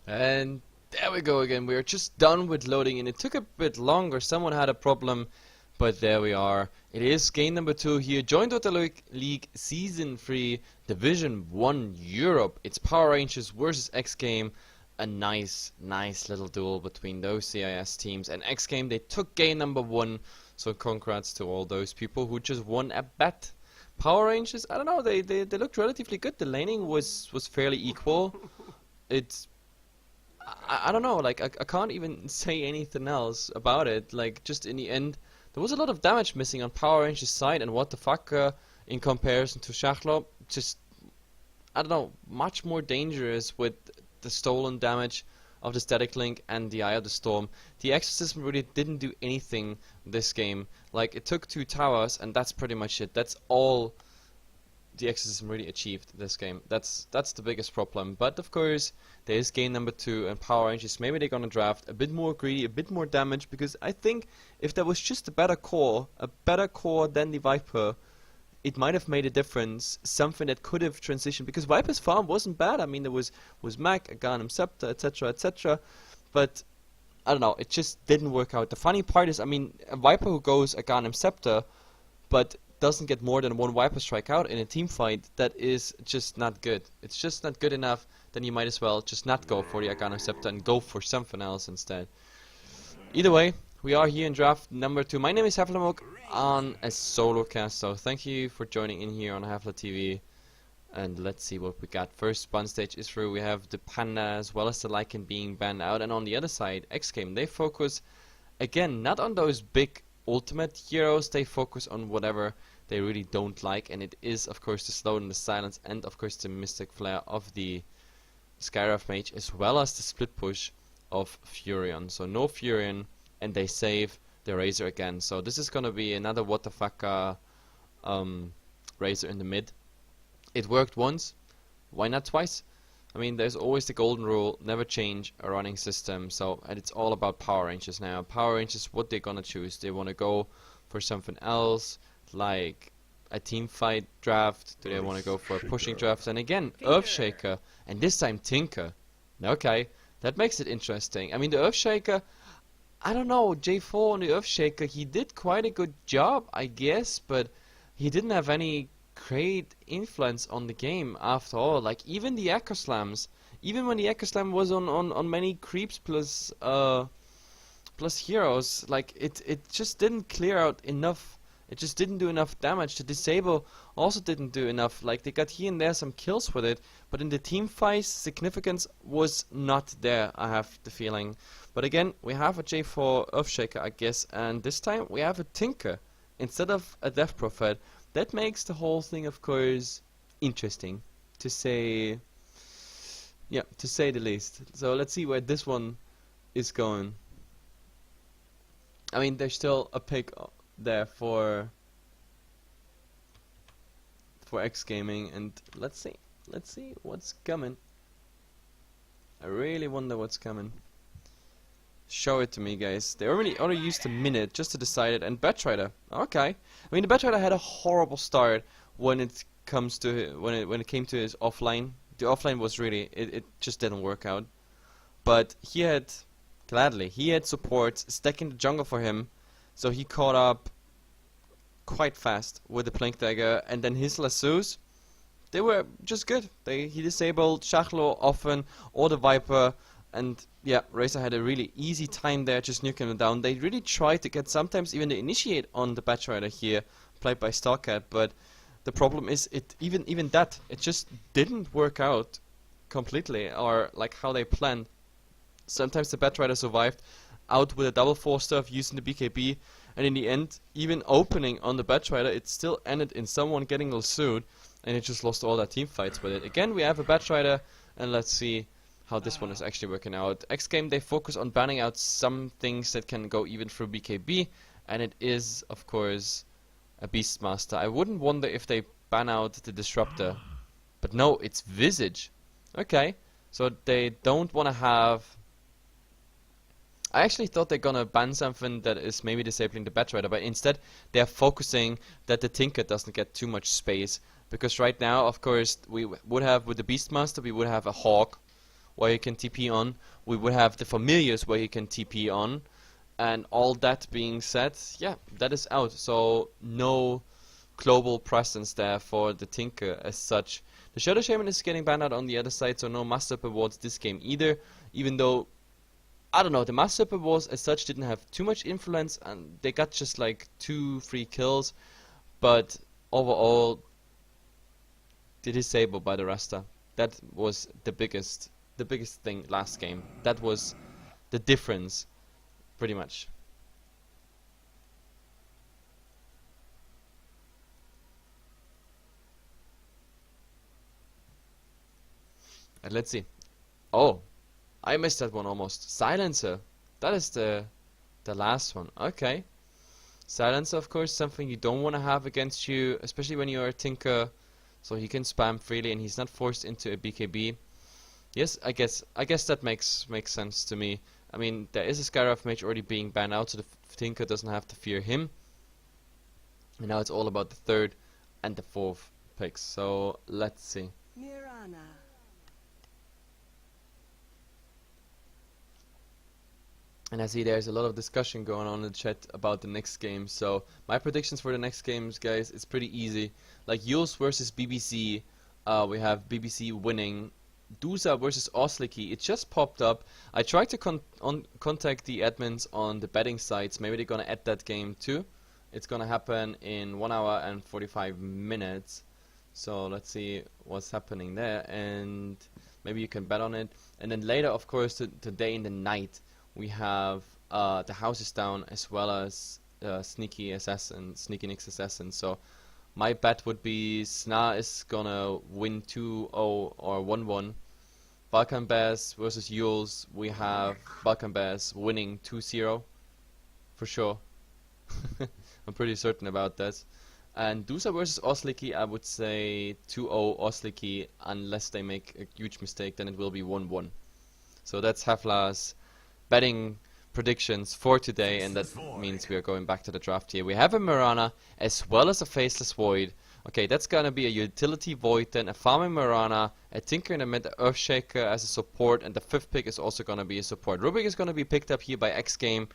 And there we go again. We are just done with loading, and it took a bit longer. Someone had a problem, but there we are. It is game number 2 here. Join Dota League Season 3 Division 1 Europe. It's Power Rangers versus xGame. A nice little duel between those CIS teams. And xGame, they took game number 1. So congrats to all those people who just won a bet. Power Rangers, I don't know, they looked relatively good. The laning was fairly equal. It's I don't know, like I can't even say anything else about it. Like, just in the end, there was a lot of damage missing on Power Rangers' side, and what the fuck, in comparison to Shachlo, just, I don't know, much more dangerous with the stolen damage of the Static Link and the Eye of the Storm. The Exorcism really didn't do anything this game. Like, it took 2 towers, and that's pretty much it. That's all the Exorcism really achieved this game. That's the biggest problem. But of course, there is game number 2, and Power Rangers, maybe they're gonna draft a bit more greedy, a bit more damage, because I think if there was just a better core than the Viper, it might have made a difference. Something that could have transitioned, because Viper's farm wasn't bad. I mean, there was Mac, a Ganem Scepter, etc, etc. But I don't know, it just didn't work out. The funny part is, I mean, a Viper who goes a Ganem Scepter, but doesn't get more than 1 Viper strike out in a team fight, that is just not good. It's just not good enough. Then you might as well just not go for the Aghanim Scepter and go for something else instead. Either way, we are here in draft number 2. My name is HeflaTV on a solo cast, so thank you for joining in here on HeflaTV. And let's see what we got. First ban stage is through. We have the Panda as well as the Lycan being banned out, and on the other side, xGame, they focus again not on those big ultimate heroes. They focus on whatever they really don't like, and it is of course the Slow and the Silence, and of course the Mystic Flare of the Skywrath Mage, as well as the split push of Furion. So no Furion, and they save the Razor again. So this is gonna be another what the fuck Razor in the mid. It worked once, why not twice? I mean, there's always the golden rule, never change a running system. So, and it's all about Power Rangers now. Power Rangers, what they're gonna choose? They wanna go for something else, like a team fight draft? Do they want to go for a pushing draft? And again, Earthshaker, and this time Tinker. Okay, that makes it interesting. I mean, the Earthshaker, I don't know, J4 on the Earthshaker, he did quite a good job, I guess, but he didn't have any great influence on the game after all. Like, even the Echo Slams, even when the Echo Slam was on many creeps plus heroes, like, it just didn't clear out enough. It just didn't do enough damage. The Disable also didn't do enough. Like, they got here and there some kills with it, but in the team fights, significance was not there, I have the feeling. But again, we have a J4 Earthshaker, I guess, and this time we have a Tinker instead of a Death Prophet. That makes the whole thing, of course, interesting, to say the least. So let's see where this one is going. I mean, there's still a pick there for xGaming, and let's see what's coming. I really wonder what's coming. Show it to me, guys. They only used a minute just to decide it. And Batrider, okay. I mean, the Batrider had a horrible start when it comes to when it came to his offline. The offline was really it just didn't work out. But he had support stacking the jungle for him. So he caught up quite fast with the Plank Dagger, and then his lassos, they were just good. He disabled Shachlo often, or the Viper, and yeah, Razor had a really easy time there just nuking him down. They really tried to get sometimes even to initiate on the Batrider here, played by Starcat, but the problem is it just didn't work out completely, or like how they planned. Sometimes the Batrider survived out with a double 4 stuff using the BKB, and in the end, even opening on the Batrider, it still ended in someone getting lassoed, and it just lost all their team fights with it. Again, we have a Batrider, and let's see how this one is actually working out. xGame, they focus on banning out some things that can go even through BKB, and it is, of course, a Beastmaster. I wouldn't wonder if they ban out the Disruptor, but no, it's Visage. Okay, so they don't want to have... I actually thought they're gonna ban something that is maybe disabling the Batrider, but instead they're focusing that the Tinker doesn't get too much space. Because right now, of course, we would have, with the Beastmaster, we would have a Hawk, where he can TP on. We would have the familiars where he can TP on. And all that being said, yeah, that is out. So no global presence there for the Tinker as such. The Shadow Shaman is getting banned out on the other side, so no Master Up Awards this game either. Even though, I don't know, the Master Up Awards as such didn't have too much influence, and they got just like 2-3 kills. But overall, the disable by the Rasta, that was the biggest thing last game. That was the difference. Pretty much. And let's see. Oh, I missed that one almost. Silencer. That is the last one. Okay. Silencer, of course, something you don't want to have against you, especially when you are a Tinker. So he can spam freely and he's not forced into a BKB. Yes, I guess that makes sense to me. I mean, there is a Skyrath Mage already being banned out, so the Tinker doesn't have to fear him. And now it's all about the third and the fourth picks. So let's see. Mirana. And I see there's a lot of discussion going on in the chat about the next game. So my predictions for the next games, guys, it's pretty easy. Like Jules versus BBC, we have BBC winning. Dusa versus Osliki, it just popped up. I tried to contact the admins on the betting sites. Maybe they're gonna add that game too. It's gonna happen in 1 hour and 45 minutes. So let's see what's happening there, and maybe you can bet on it. And then later, of course, today in the night, we have the houses down as well as Sneaky Nick's Assassin. So my bet would be Sna is gonna win 2-0 or 1-1. Balkan Bears versus Yules, we have Balkan Bears winning 2-0 for sure. I'm pretty certain about that. And Dusa versus Osliki, I would say 2-0 Osliki, unless they make a huge mistake, then it will be 1-1. So that's Hefla's betting predictions for today, and that means we are going back to the draft here. We have a Mirana as well as a Faceless Void. Okay, that's gonna be a utility Void, then a farming Mirana, a Tinker in the mid, Earthshaker as a support, and the fifth pick is also gonna be a support. Rubik is gonna be picked up here by xGame,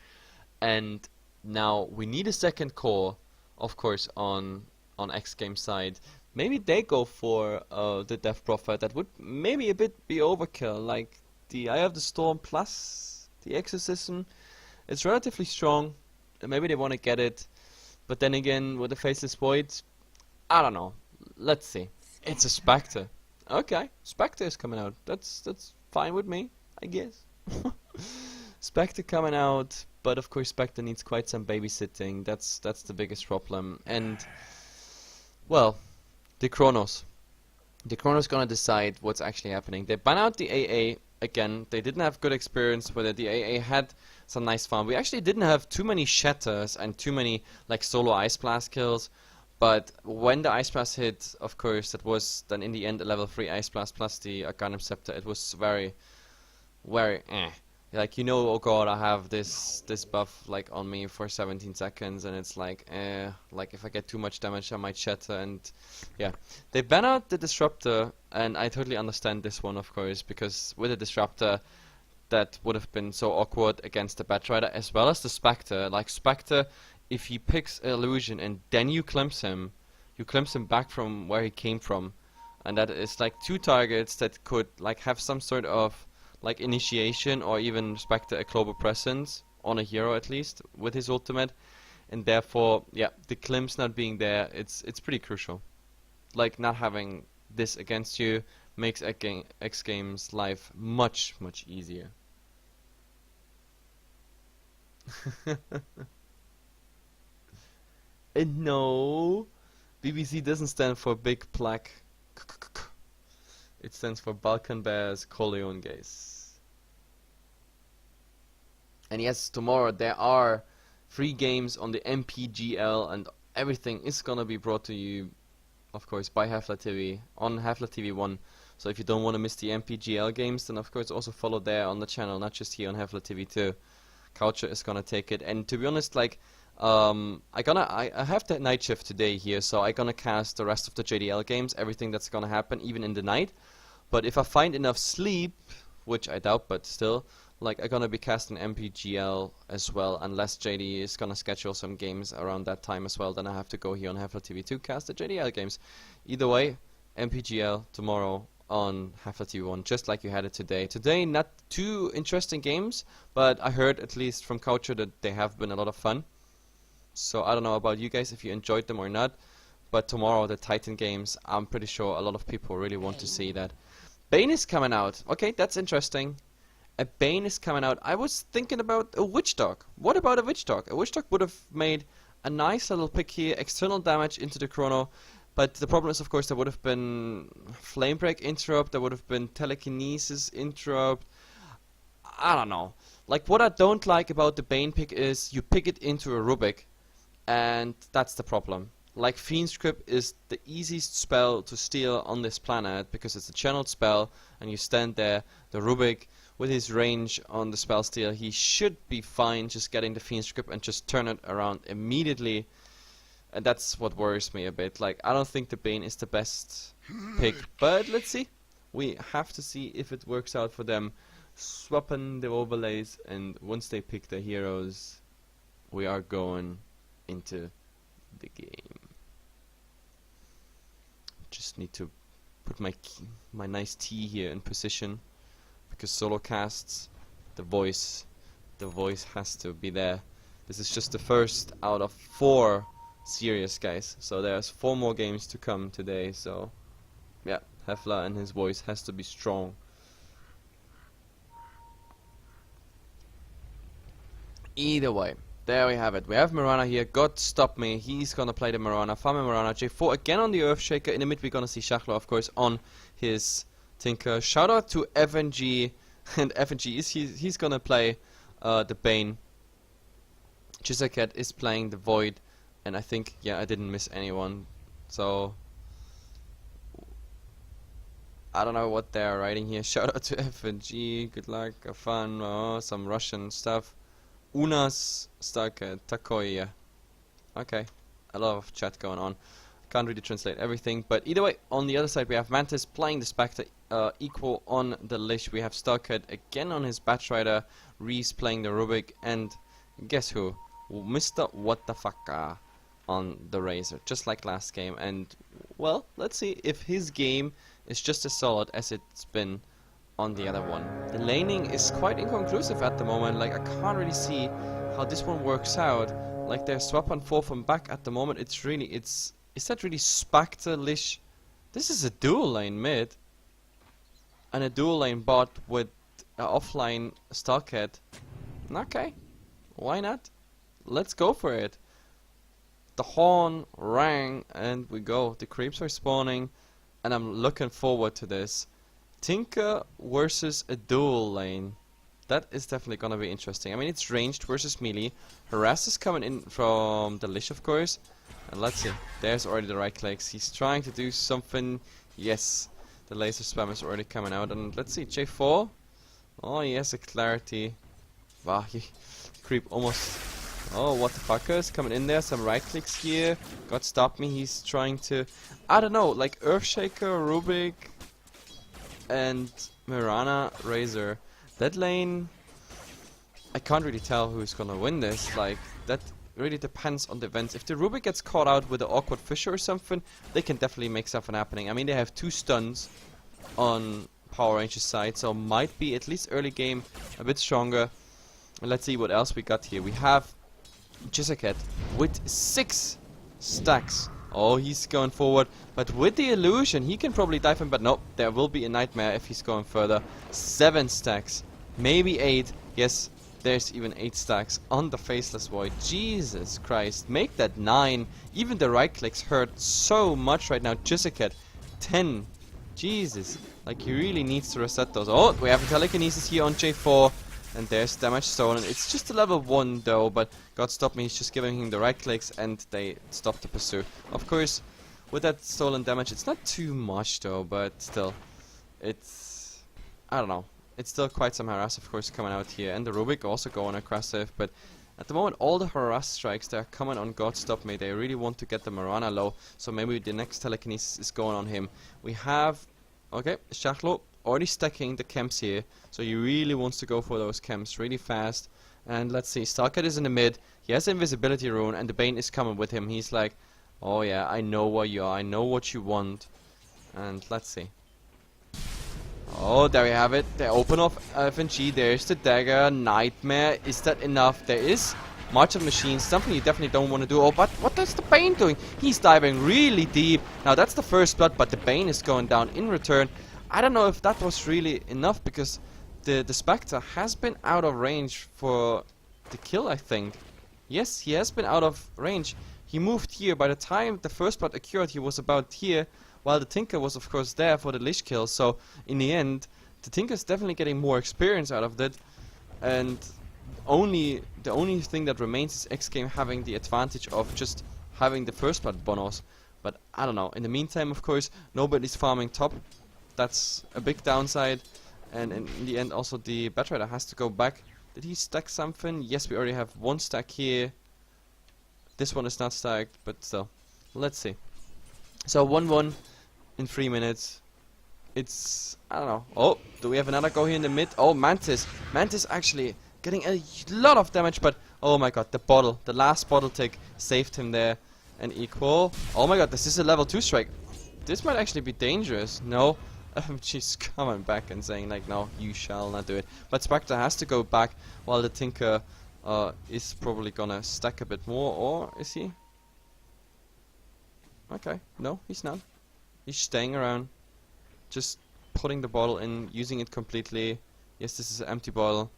and now we need a second core, of course, on xGame side. Maybe they go for the Death Prophet. That would maybe a bit be overkill, like the Eye of the Storm plus the Exorcism. It's relatively strong, and maybe they want to get it, but then again, with the Faceless Void, I don't know. Let's see. It's a Spectre. Okay, Spectre is coming out. That's fine with me, I guess. Spectre coming out, but of course Spectre needs quite some babysitting. That's the biggest problem. And well, the Chronos. The Chronos gonna decide what's actually happening. They ban out the AA again. They didn't have good experience with it. The AA had some nice fun. We actually didn't have too many shatters and too many like solo Ice Blast kills. But when the Ice Blast hit, of course, that was then in the end a level 3 Ice Blast plus the Arcanum Scepter. It was very like, you know, oh god, I have this buff like on me for 17 seconds, and it's like like if I get too much damage I might shatter. And yeah, they ban out the Disruptor, and I totally understand this one, of course, because with the Disruptor that would have been so awkward against the Batrider as well as the Spectre. Like Spectre, if he picks Illusion and then you clamps him back from where he came from, and that is like 2 targets that could like have some sort of like initiation, or even Spectre a global presence on a hero at least with his ultimate, and therefore yeah, the Climps not being there, it's pretty crucial. Like, not having this against you makes xGame's life much easier. And no, BBC doesn't stand for Big Black. It stands for Balkan Bears Corleone Gaze. And yes, tomorrow there are 3 games on the MPGL, and everything is gonna be brought to you, of course, by HeflaTV on HeflaTV 1. So if you don't want to miss the MPGL games, then of course also follow there on the channel, not just here on HeflaTV 2. Culture is gonna take it, and to be honest, like I have the night shift today here, so I'm gonna cast the rest of the JDL games, everything that's gonna happen, even in the night. But if I find enough sleep which I doubt, but still, like, I'm gonna be casting MPGL as well, unless JD is gonna schedule some games around that time as well. Then I have to go here on HeflaTV to cast the JDL games. Either way, MPGL tomorrow on HeflaTV1, just like you had it today. Today, not too interesting games, but I heard at least from Culture that they have been a lot of fun. So I don't know about you guys if you enjoyed them or not, but tomorrow the Titan games, I'm pretty sure a lot of people really want to see that. Bane is coming out. Okay, that's interesting. A Bane is coming out. I was thinking about a Witch Dog. What about a Witch Dog? A Witch Dog would have made a nice little pick here, external damage into the chrono. But the problem is, of course, there would have been Flame Break interrupt, there would have been Telekinesis interrupt. I don't know. Like, what I don't like about the Bane pick is you pick it into a Rubik, and that's the problem. Like, Fiend's Grip is the easiest spell to steal on this planet because it's a channeled spell, and you stand there. The Rubik, with his range on the spell steal, he should be fine just getting the Fiend's Grip and just turn it around immediately. And that's what worries me a bit. Like, I don't think the Bane is the best pick, but let's see. We have to see if it works out for them. Swapping the overlays, and once they pick their heroes, we are going into the game. Just need to put my nice T here in position, because solo casts, the voice has to be there. This is just the first out of 4 serious guys, so there's 4 more games to come today. So yeah, Hefla and his voice has to be strong. Either way, there we have it. We have Mirana here. God stop me. He's gonna play the Mirana. Farming Mirana. J4 again on the Earthshaker. In the mid, we're gonna see Shachlo, of course, on his Tinker. Shout out to FNG. And FNG is he's gonna play the Bane. Chisaket is playing the Void. And I think, yeah, I didn't miss anyone. So I don't know what they're writing here. Shout out to FNG. Good luck. Have fun. Oh, some Russian stuff. Unas Starke Takoya. Okay, a lot of chat going on. Can't really translate everything, but either way, on the other side we have Mantis playing the Spectre, equal on the Lich. We have Starkhead again on his Batrider, Reese playing the Rubik, and guess who? Mr. What the Fuck on the Razor, just like last game. And well, let's see if his game is just as solid as it's been on the other one. The laning is quite inconclusive at the moment. Like, I can't really see how this one works out. Like, they're swap and 4 from back at the moment. It's really, is that really Spectre, Lich? This is a dual lane mid and a dual lane bot with offline Starkhead. Okay, why not? Let's go for it. The horn rang and we go. The creeps are spawning and I'm looking forward to this. Tinker versus a dual lane. That is definitely gonna be interesting. I mean, it's ranged versus melee. Harass is coming in from the Lich, of course. And let's see. There's already the right clicks. He's trying to do something. Yes, the laser spam is already coming out. And let's see, J4. Oh, he has a clarity. Wow, he creep almost. Oh, what the fuckers coming in there. Some right clicks here. God stop me. He's trying to, I don't know, like Earthshaker, Rubik, and Mirana, Razor. That lane, I can't really tell who's gonna win this. Like, that really depends on the events. If the Rubik gets caught out with an awkward fissure or something, they can definitely make something happening. I mean, they have 2 stuns on Power Ranger's side, so might be, at least early game, a bit stronger. And let's see what else we got here. We have Jizaket with 6 stacks. Oh, he's going forward, but with the illusion, he can probably dive in, but no, there will be a nightmare if he's going further. 7 stacks, maybe 8. Yes, there's even 8 stacks on the Faceless Void. Jesus Christ, make that 9. Even the right clicks hurt so much right now. Jizaket, 10. Jesus, like, he really needs to reset those. Oh, we have a Telekinesis here on J4. And there's damage stolen. It's just a level 1 though, but God stop me, he's just giving him the right clicks and they stop the pursuit. Of course, with that stolen damage, it's not too much though, but still, it's, I don't know. It's still quite some harass, of course, coming out here. And the Rubik also going aggressive, but at the moment, all the harass strikes, they're coming on God stop me. They really want to get the Mirana low, so maybe the next Telekinesis is going on him. We have, okay, Shachlo already stacking the camps here, so he really wants to go for those camps really fast. And let's see, Stalker is in the mid, he has the invisibility rune, and the Bane is coming with him. He's like, oh yeah, I know where you are, I know what you want. And let's see. Oh, there we have it. They open off FNG. There's the dagger. Nightmare. Is that enough? There is March of Machines. Something you definitely don't want to do. Oh, but what is the Bane doing? He's diving really deep. Now, that's the first blood, but the Bane is going down in return. I don't know if that was really enough, because the Spectre has been out of range for the kill, I think. Yes, he has been out of range. He moved here. By the time the first blood occurred, he was about here. While the Tinker was of course there for the Lich kill, so in the end, the Tinker's definitely getting more experience out of that, and the only thing that remains is xGame having the advantage of just having the first blood bonus. But I don't know, in the meantime of course, nobody's farming top, that's a big downside, and in the end also the Batrider has to go back. Did he stack something? Yes, we already have one stack here. This one is not stacked, but still, let's see. So 1-1 in 3 minutes. It's, I don't know. Oh, do we have another go here in the mid? Oh, Mantis. Mantis actually getting a lot of damage, but oh my god, the bottle, the last bottle tick saved him there. And equal. Oh my god, this is a level 2 strike. This might actually be dangerous. No. She's coming back and saying like, no, you shall not do it. But Spectre has to go back while the Tinker is probably gonna stack a bit more. Or is he? Okay, no, he's not. He's staying around, just putting the bottle in, using it completely. Yes, this is an empty bottle.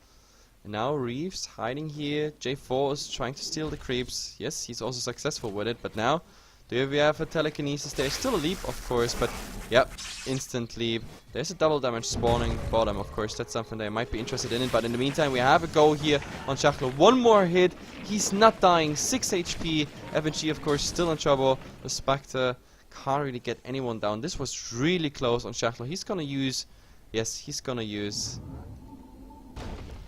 And now Reeves hiding here. J4 is trying to steal the creeps. Yes, he's also successful with it, but now do we have a telekinesis? There's still a leap, of course, but yep, instant leap. There's a double damage spawning bottom, of course. That's something they might be interested in. But in the meantime, we have a go here on Schachtel. One more hit. He's not dying. 6 HP. FNG, of course, still in trouble. The Spectre can't really get anyone down. This was really close on Schachtel. He's gonna use... Yes, he's gonna use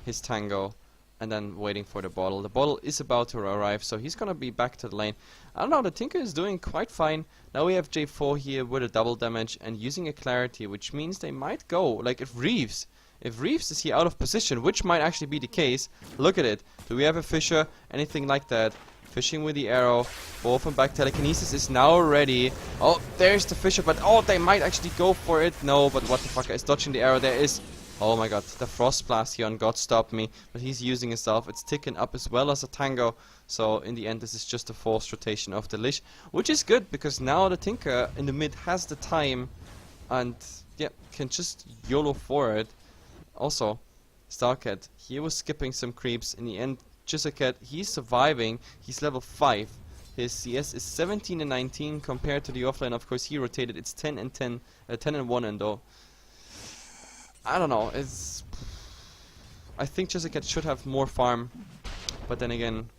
his Tango. And then waiting for the bottle. The bottle is about to arrive, so he's gonna be back to the lane. I don't know, the Tinker is doing quite fine. Now we have J4 here with a double damage and using a Clarity, which means they might go. Like if Reeves is here out of position, which might actually be the case. Look at it. Do we have a Fisher? Anything like that? Fishing with the arrow. Forth and back. Telekinesis is now ready. Oh, there's the Fisher, but oh, they might actually go for it. No, but what the fuck is dodging the arrow? There is... Oh my god, the Frost Blast here on God Stop Me, but he's using himself. It's ticking up as well as a Tango, so in the end this is just a forced rotation of the Lich, which is good because now the Tinker in the mid has the time and yeah, can just YOLO for it. Also, Starcat, he was skipping some creeps. In the end, Chisacat, he's surviving. He's level 5. His CS is 17 and 19 compared to the offline. Of course, he rotated. It's 10 and 10, 10 and 1 and though. I don't know, it's... I think Chisacat should have more farm, but then again,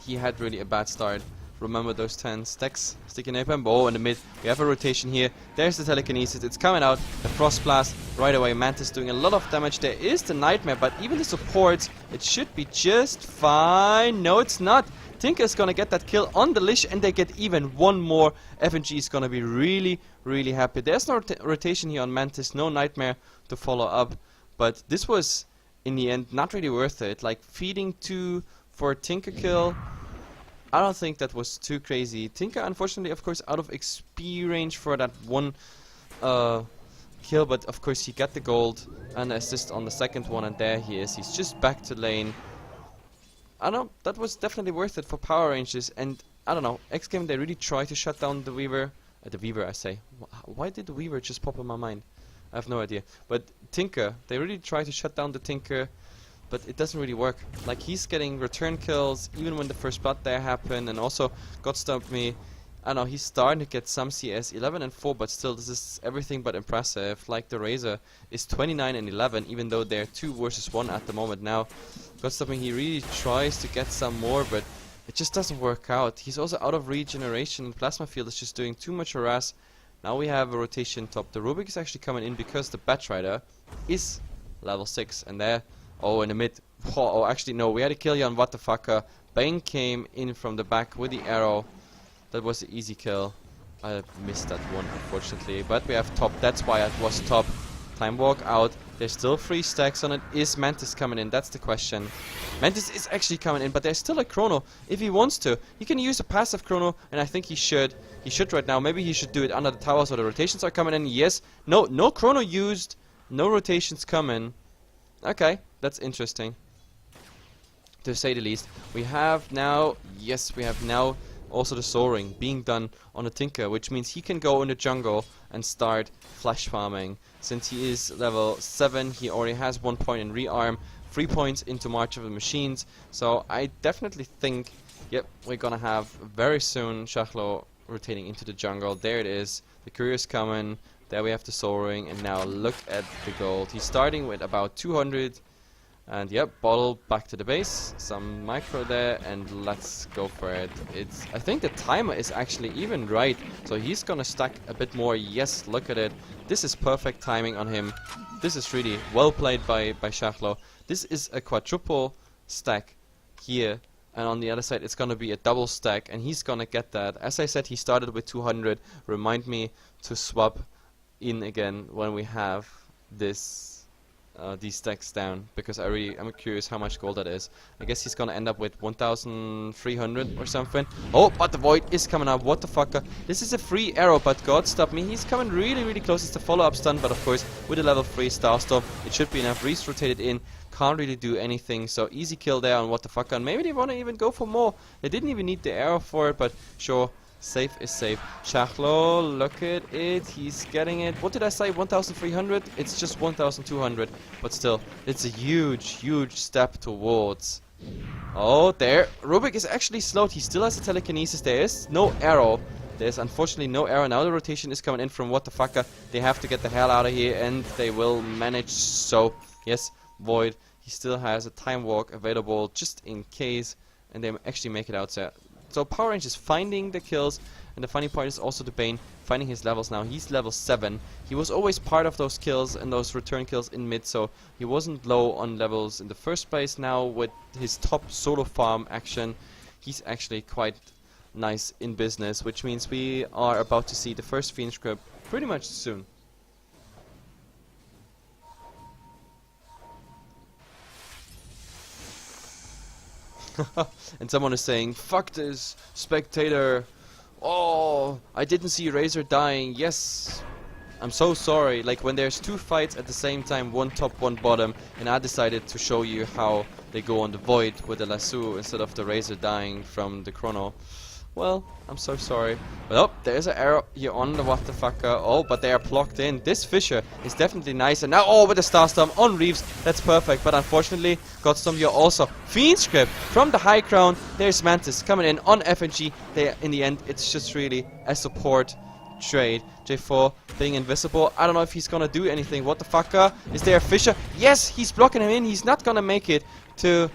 he had really a bad start. Remember those 10 stacks, sticking Napalm. Oh, in the mid, we have a rotation here. There's the telekinesis, it's coming out. The Frost Blast, right away. Mantis doing a lot of damage. There is the Nightmare, but even the supports, it should be just fine. No, it's not. Tinker is gonna get that kill on the Lich, and they get even one more. FNG is gonna be really, really happy. There's no rotation here on Mantis, no Nightmare to follow up, but this was, in the end, not really worth it. Like, feeding 2 for a Tinker kill, I don't think that was too crazy. Tinker, unfortunately, of course, out of XP range for that one kill, but of course he got the gold and assist on the second one, and there he is. He's just back to lane. I don't know, that was definitely worth it for power ranges, and I don't know, xGame, they really try to shut down the Weaver. The Weaver, I say. Why did the Weaver just pop in my mind? I have no idea. But Tinker, they really try to shut down the Tinker, but it doesn't really work. Like, he's getting return kills, even when the first blood there happened, and also God Stop Me. I don't know, he's starting to get some CS, 11 and 4, but still, this is everything but impressive. Like, the Razor is 29 and 11, even though they're 2 versus 1 at the moment now. God Stop Me, he really tries to get some more, but it just doesn't work out. He's also out of regeneration. Plasma Field is just doing too much harass. Now we have a rotation top. The Rubik is actually coming in because the Batrider is level 6, and there... Oh, in the mid. Oh, actually, no. We had a kill here on What the Fucker. Bane came in from the back with the arrow. That was an easy kill. I missed that one, unfortunately. But we have top. That's why it was top. Time walk out. There's still 3 stacks on it. Is Mantis coming in? That's the question. Mantis is actually coming in, but there's still a chrono. If he wants to, he can use a passive chrono, and I think he should. He should right now. Maybe he should do it under the tower so the rotations are coming in. Yes. No chrono used. No rotations coming. Okay, that's interesting, to say the least. We have now, yes, we have now also the soaring being done on a Tinker, which means he can go in the jungle and start flash farming. Since he is level 7, he already has 1 point in rearm, 3 points into March of the Machines. So I definitely think, yep, we're gonna have very soon Shachlo rotating into the jungle. There it is. The courier's coming. There we have the soaring, and now look at the gold. He's starting with about 200. And yep, bottle back to the base, some micro there, and let's go for it. I think the timer is actually even right, so he's gonna stack a bit more. Yes, look at it. This is perfect timing on him. This is really well played by Shachlo. This is a quadruple stack here, and on the other side it's gonna be a double stack, and he's gonna get that. As I said, he started with 200. Remind me to swap in again when we have this these stacks down, because I'm curious how much gold that is. I guess he's gonna end up with 1,300 or something. Oh, but the void is coming up. What the fucker? This is a free arrow, but God stop me. He's coming really close. It's the follow-up stun, but of course with a level 3 Starstorm it should be enough. Reese rotated in, can't really do anything, so easy kill there on what the fucker. And maybe they wanna even go for more. They didn't even need the arrow for it, but sure. Safe is safe. Shachlo, look at it. He's getting it. What did I say? 1,300? It's just 1,200. But still, it's a huge step towards. Oh, there. Rubik is actually slowed. He still has a telekinesis. There is no arrow. There's unfortunately no arrow. Now the rotation is coming in from what the fucker. They have to get the hell out of here, and they will manage. So, yes, Void. He still has a time walk available just in case, and they actually make it out there. So Power Range is finding the kills, and the funny part is also the Bane finding his levels now. He's level 7. He was always part of those kills and those return kills in mid, so he wasn't low on levels in the first place. Now with his top solo farm action, he's actually quite nice in business, which means we are about to see the first Phoenix Grip pretty much soon. And someone is saying, fuck this spectator. Oh, I didn't see Razor dying. Yes, I'm so sorry. Like when there's 2 fights at the same time, 1 top, 1 bottom, and I decided to show you how they go on the Void with the lasso instead of the Razor dying from the chrono. Well, I'm so sorry. But oh, there's an arrow here on the what the fucker. Oh, but they are blocked in. This Fisher is definitely nice. And now, oh, with the Starstorm on Reeves. That's perfect. But unfortunately, Godstorm here also. Fiend Script from the high ground. There's Mantis coming in on FNG. There, in the end, it's just really a support trade. J4 being invisible. I don't know if he's gonna do anything. What the fucker? Is there a Fisher? Yes, he's blocking him in. He's not gonna make it to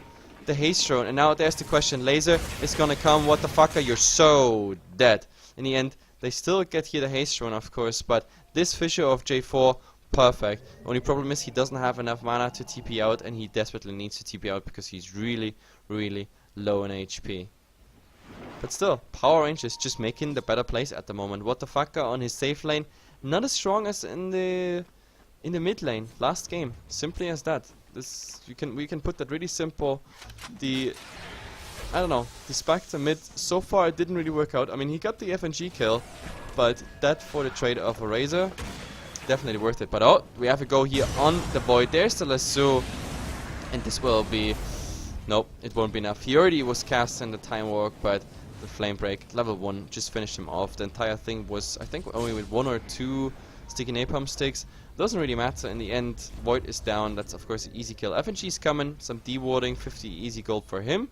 the haste drone, and now there's the question. Laser is gonna come. What the fucker? You're so dead. In the end, they still get here the haste drone, of course, but this Fisher of J4, perfect. Only problem is he doesn't have enough mana to TP out, and he desperately needs to TP out because he's really low in HP. But still, Power Range is just making the better plays at the moment. What the fucker on his safe lane, not as strong as in the mid lane last game. Simply as that. We can put that really simple. I don't know, the Spectre mid, so far it didn't really work out. I mean, he got the FNG kill, but that for the trade of a Razor, definitely worth it. But oh, we have to go here on the Void. There's the lasso, and this will be, nope, it won't be enough. He already was cast in the time walk, but the flame break, level 1, just finished him off. The entire thing was, I think, only with 1 or 2 sticky napalm sticks. Doesn't really matter in the end. Void is down. That's of course an easy kill. FNG's coming. Some dewarding. 50 easy gold for him.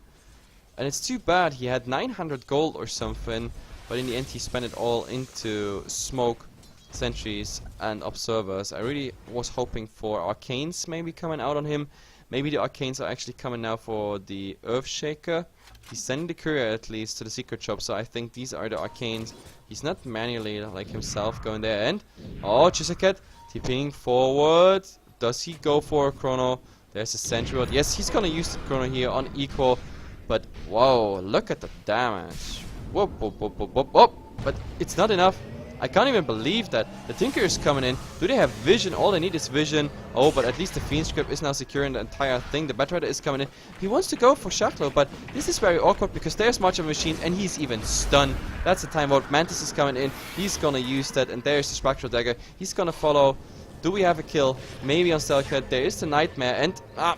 And it's too bad. He had 900 gold or something. But in the end he spent it all into smoke, sentries and observers. I really was hoping for arcanes maybe coming out on him. Maybe the arcanes are actually coming now for the Earthshaker. He's sending the courier at least to the secret shop. So I think these are the arcanes. He's not manually like himself going there. And oh, Chisaket TPing forward. Does he go for a chrono? There's a sentry rod. Yes, he's gonna use the chrono here on equal. But whoa, look at the damage. Whoop, whoop, whoop, whoop, whoop, whoop. But it's not enough. I can't even believe that. The Tinker is coming in. Do they have vision? All they need is vision. Oh, but at least the Fiend Script is now securing the entire thing. The Batrider is coming in. He wants to go for Shaklo, but this is very awkward because there's March of Machines and he's even stunned. That's the timeout. Mantis is coming in. He's gonna use that, and there's the Spectral Dagger. He's gonna follow. Do we have a kill? Maybe on Stelkhead. There is the Nightmare and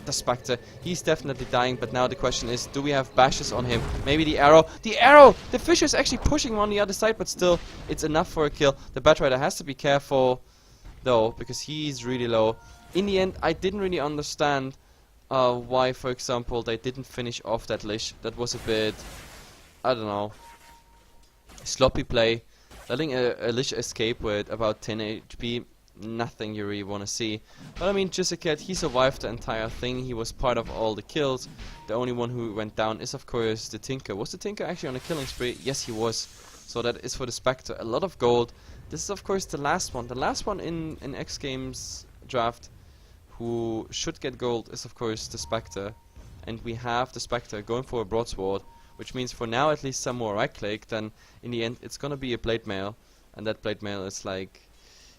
the Spectre. He's definitely dying, but now the question is, do we have bashes on him? Maybe the arrow. The arrow! The Fisher is actually pushing him on the other side, but still, it's enough for a kill. The Batrider has to be careful, though, because he's really low. In the end, I didn't really understand why, for example, they didn't finish off that Lich. That was a bit, I don't know, sloppy play. Letting a Lich escape with about 10 HP. Nothing you really want to see. But I mean, jDL3, he survived the entire thing. He was part of all the kills. The only one who went down is of course the Tinker. Was the Tinker actually on a killing spree? Yes, he was. So that is for the Spectre. A lot of gold. This is of course the last one. The last one in xGame's draft who should get gold is of course the Spectre. And we have the Spectre going for a broadsword, which means for now at least some more right click. Then in the end it's gonna be a blade mail, and that blade mail is like,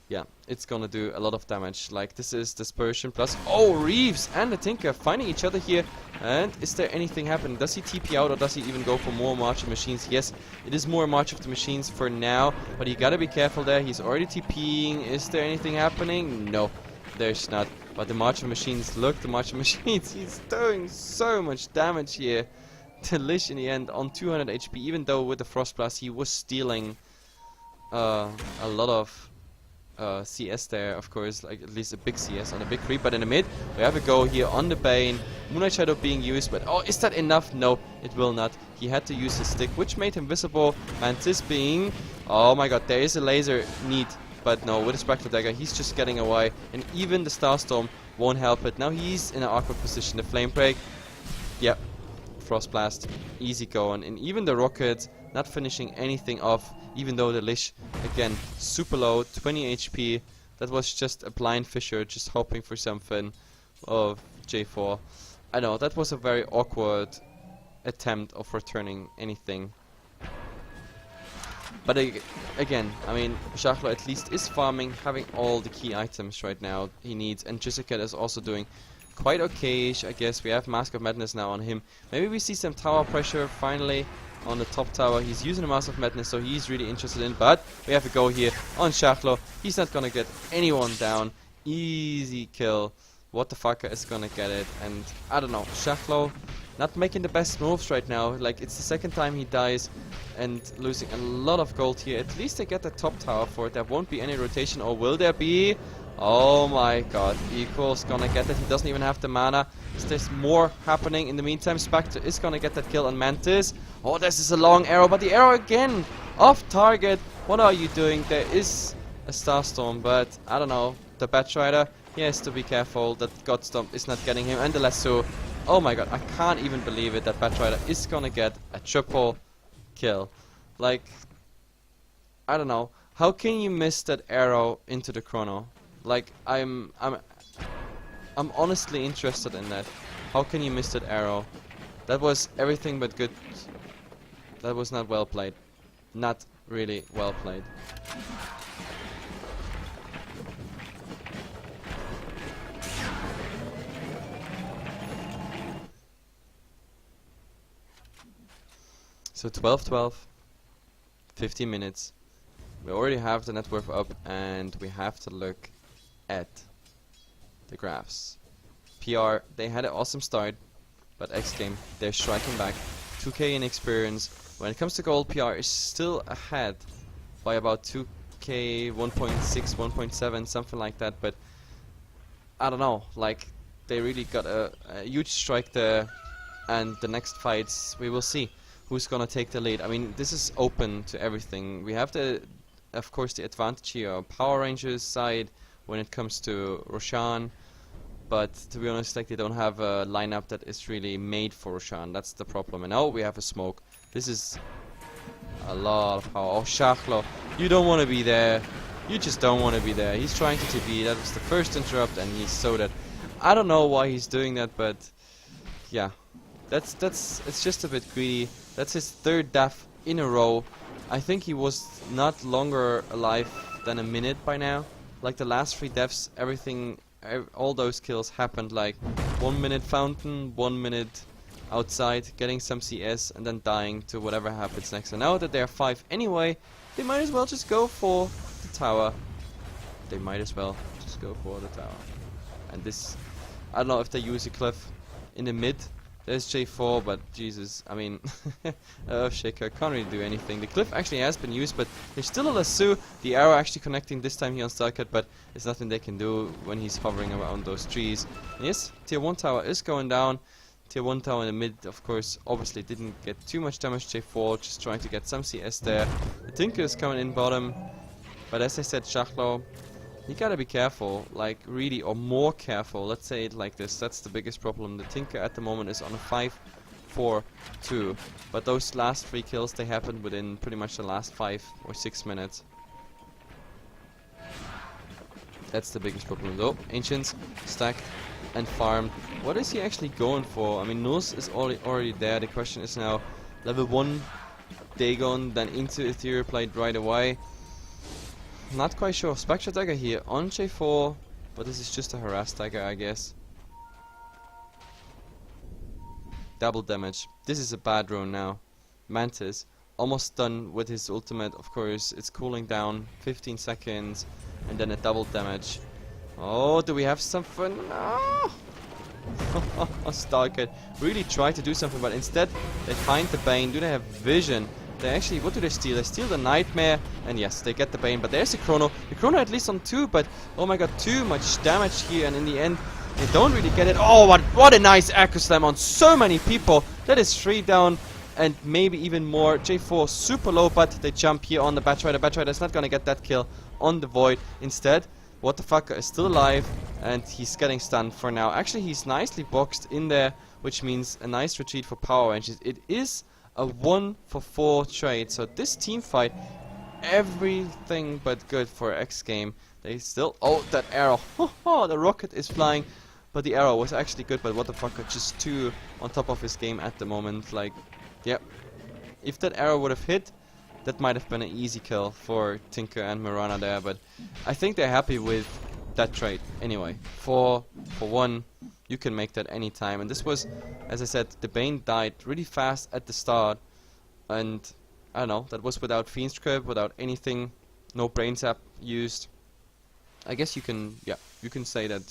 yeah, it's gonna do a lot of damage. Like, this is Dispersion plus... Oh, Reeves and the Tinker finding each other here. And is there anything happening? Does he TP out, or does he even go for more March of Machines? Yes, it is more March of the Machines for now. But you gotta be careful there. He's already TPing. Is there anything happening? No, there's not. But the March of Machines, look, the March of Machines. He's doing so much damage here. The Lich in the end on 200 HP. Even though with the Frost Blast he was stealing a lot of... CS there, of course, like at least a big CS on a big creep. But in the mid, we have a go here on the Bane. Moonlight Shadow being used, but oh, is that enough? No, it will not. He had to use his stick, which made him visible. Mantis being... Oh my god, there is a laser need. But no, with a Spectral Dagger, he's just getting away. And even the Starstorm won't help it. Now he's in an awkward position. The Flame Break, yep. Frost Blast, easy going. And even the Rocket, not finishing anything off. Even though the Lich, again, super low, 20 HP. That was just a blind Fisher, just hoping for something of J4. I know, that was a very awkward attempt of returning anything. But again, I mean, Shaklo at least is farming, having all the key items right now he needs. And jDL3 is also doing quite okay-ish, I guess. We have Mask of Madness now on him. Maybe we see some tower pressure finally on the top tower. He's using the Mask of Madness, so he's really interested in. But we have a go here on Shaklo. He's not gonna get anyone down. Easy kill. What the fucker is gonna get it? And I don't know, Shaklo not making the best moves right now. Like, it's the second time he dies and losing a lot of gold here. At least they get the top tower for it. There won't be any rotation, or will there be? Oh my god, Equal's gonna get it. He doesn't even have the mana. There's more happening. In the meantime, Spectre is gonna get that kill on Mantis. Oh, this is a long arrow, but the arrow again off target. What are you doing? There is a Starstorm, but I don't know. The Batrider, he has to be careful that Godstomp is not getting him. And the Lasso. Oh my god, I can't even believe it that Batrider is gonna get a triple kill. Like, I don't know. How can you miss that arrow into the chrono? Like, I'm honestly interested in that. How can you miss that arrow? That was everything but good. That was not well played. Not really well played. So 12-12, 15 minutes. We already have the net worth up, and we have to look at the graphs. PR, they had an awesome start, but xGame, they're striking back. 2k in experience. When it comes to gold, PR is still ahead by about 2k, 1.6, 1.7, something like that, but I don't know, like, they really got a huge strike there, and the next fights, we will see who's gonna take the lead. I mean, this is open to everything. We have the, of course, the advantage here on Power Rangers side when it comes to Roshan, but to be honest, like, they don't have a lineup that is really made for Roshan. That's the problem. And now we have a smoke. This is a lot of power. Oh, Shaklo, you don't want to be there. You just don't want to be there. He's trying to TP. That was the first interrupt, and he's so dead. I don't know why he's doing that, but yeah, it's just a bit greedy. That's his third death in a row. I think he was not longer alive than a minute by now. Like the last 3 deaths, everything, all those kills happened like 1 minute fountain, 1 minute outside, getting some CS, and then dying to whatever happens next. And now that they're 5 anyway, they might as well just go for the tower. They might as well just go for the tower. And this, I don't know if they use a cliff in the mid. There's J4, but Jesus, I mean, Shaker can't really do anything. The cliff actually has been used, but there's still a lasso. The arrow actually connecting this time here on Starcut, but there's nothing they can do when he's hovering around those trees. And yes, tier 1 tower is going down. Tier 1 tower in the mid, of course, obviously didn't get too much damage. J4 just trying to get some CS there. The Tinker is coming in bottom, but as I said, Shachlo, you gotta be careful, like really, or more careful. Let's say it like this. That's the biggest problem. The Tinker at the moment is on a 5-4-2, but those last 3 kills, they happened within pretty much the last 5 or 6 minutes. That's the biggest problem. Though Ancients stacked and farmed. What is he actually going for? I mean, Nulls is already there. The question is now level 1 Dagon, then into Ethereal Plate right away. Not quite sure. Spectre Dagger here on J4, but this is just a harass dagger, I guess. Double damage. This is a bad rune now. Mantis almost done with his ultimate. Of course, it's cooling down 15 seconds, and then a double damage. Oh, do we have something? No! Starkid really tried to do something, but instead they find the Bane. Do they have vision? They actually, what do they steal? They steal the Nightmare, and yes, they get the Bane, but there's the Chrono. The Chrono at least on 2, but oh my god, too much damage here, and in the end, they don't really get it. Oh, what a nice Echo Slam on so many people. That is 3 down, and maybe even more. J4 super low, but they jump here on the Batrider. Batrider's not gonna get that kill on the Void. Instead, What the Fucker is still alive, and he's getting stunned for now. Actually, he's nicely boxed in there, which means a nice retreat for Power Rangers. It is a 1-for-4 trade, so this team fight, everything but good for xGame. They still, oh, that arrow, the rocket is flying, but the arrow was actually good. But what the fuck, just 2 on top of his game at the moment. Like, yeah, if that arrow would have hit, that might have been an easy kill for Tinker and Mirana there. But I think they're happy with that trade anyway. For 1, you can make that anytime. And this was, as I said, the Bane died really fast at the start, and I don't know, that was without Fiend Script, without anything, no Brain Zap used. I guess you can, yeah, you can say that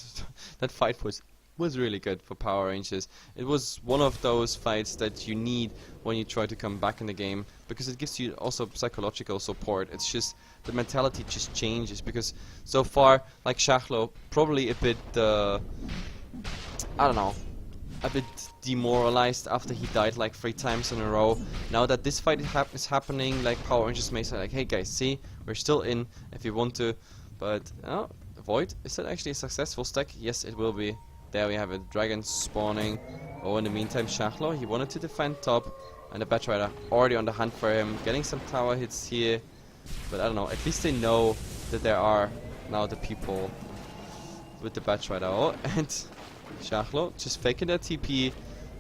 that fight was really good for Power Rangers. It was one of those fights that you need when you try to come back in the game, because it gives you also psychological support. It's just, the mentality just changes, because so far, like Shachlo, probably a bit, I don't know, a bit demoralized after he died like 3 times in a row. Now that this fight is happening, like Power Rangers may say like, hey guys, see, we're still in if you want to. But, oh, Void, is that actually a successful stack? Yes, it will be. There we have a dragon spawning. Oh, in the meantime, Shachlo, he wanted to defend top, and the Batrider already on the hunt for him, getting some tower hits here. But I don't know, at least they know that there are now the people with the Batrider. Oh, and Shachlo just faking that TP.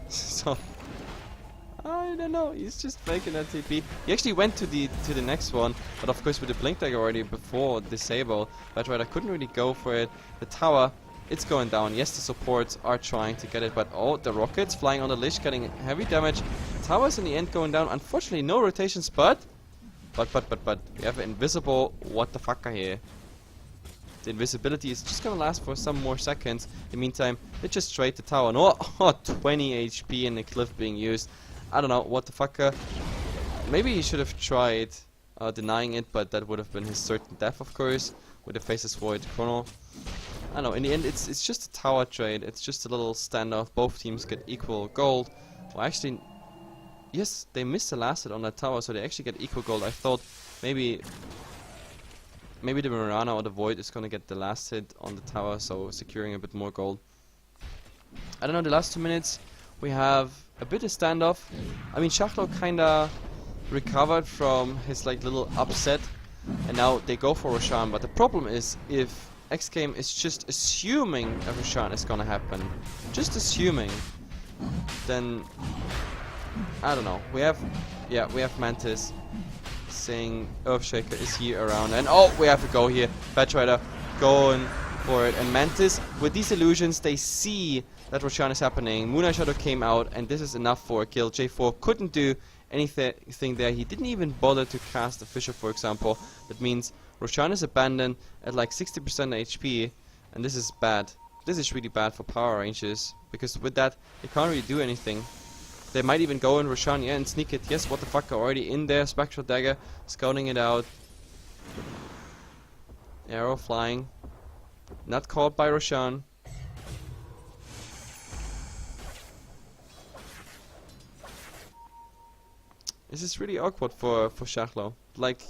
So I don't know, he's just faking that TP. He actually went to the next one, but of course with the Blink Dagger already before disable, Batrider couldn't really go for it. The tower, it's going down. Yes, the supports are trying to get it, but oh, the rockets flying on the Lich, getting heavy damage. Towers in the end going down. Unfortunately, no rotations, but we have an invisible what the fucker here. The invisibility is just gonna last for some more seconds. In the meantime, they just trade the tower. No, 20 HP in the cliff being used. I don't know, what the fucker. Maybe he should have tried denying it, but that would have been his certain death, of course, with the Faceless Void Chrono. I don't know, in the end, it's just a tower trade. It's just a little standoff. Both teams get equal gold. Well, actually, yes, they missed the last hit on that tower, so they actually get equal gold. I thought maybe the Mirana or the Void is gonna get the last hit on the tower, so securing a bit more gold. I don't know, the last 2 minutes we have a bit of standoff. I mean, Shachlo kinda recovered from his like little upset, and now they go for Roshan. But the problem is, if xGame is just assuming a Roshan is gonna happen, just assuming, then I don't know. We have Mantis saying Earthshaker is here around. And oh, we have to go here. Batrider going for it. And Mantis, with these illusions, they see that Roshan is happening. Moonlight Shadow came out, and this is enough for a kill. J4 couldn't do anything there. He didn't even bother to cast the Fissure, for example. That means Roshan is abandoned at like 60% HP, and this is bad. This is really bad for Power Rangers, because with that, they can't really do anything. They might even go in Roshan, yeah, and sneak it. Yes, what the fuck, already in there. Spectral Dagger, scouting it out. Arrow flying. Not caught by Roshan. This is really awkward for Shachlo. Like,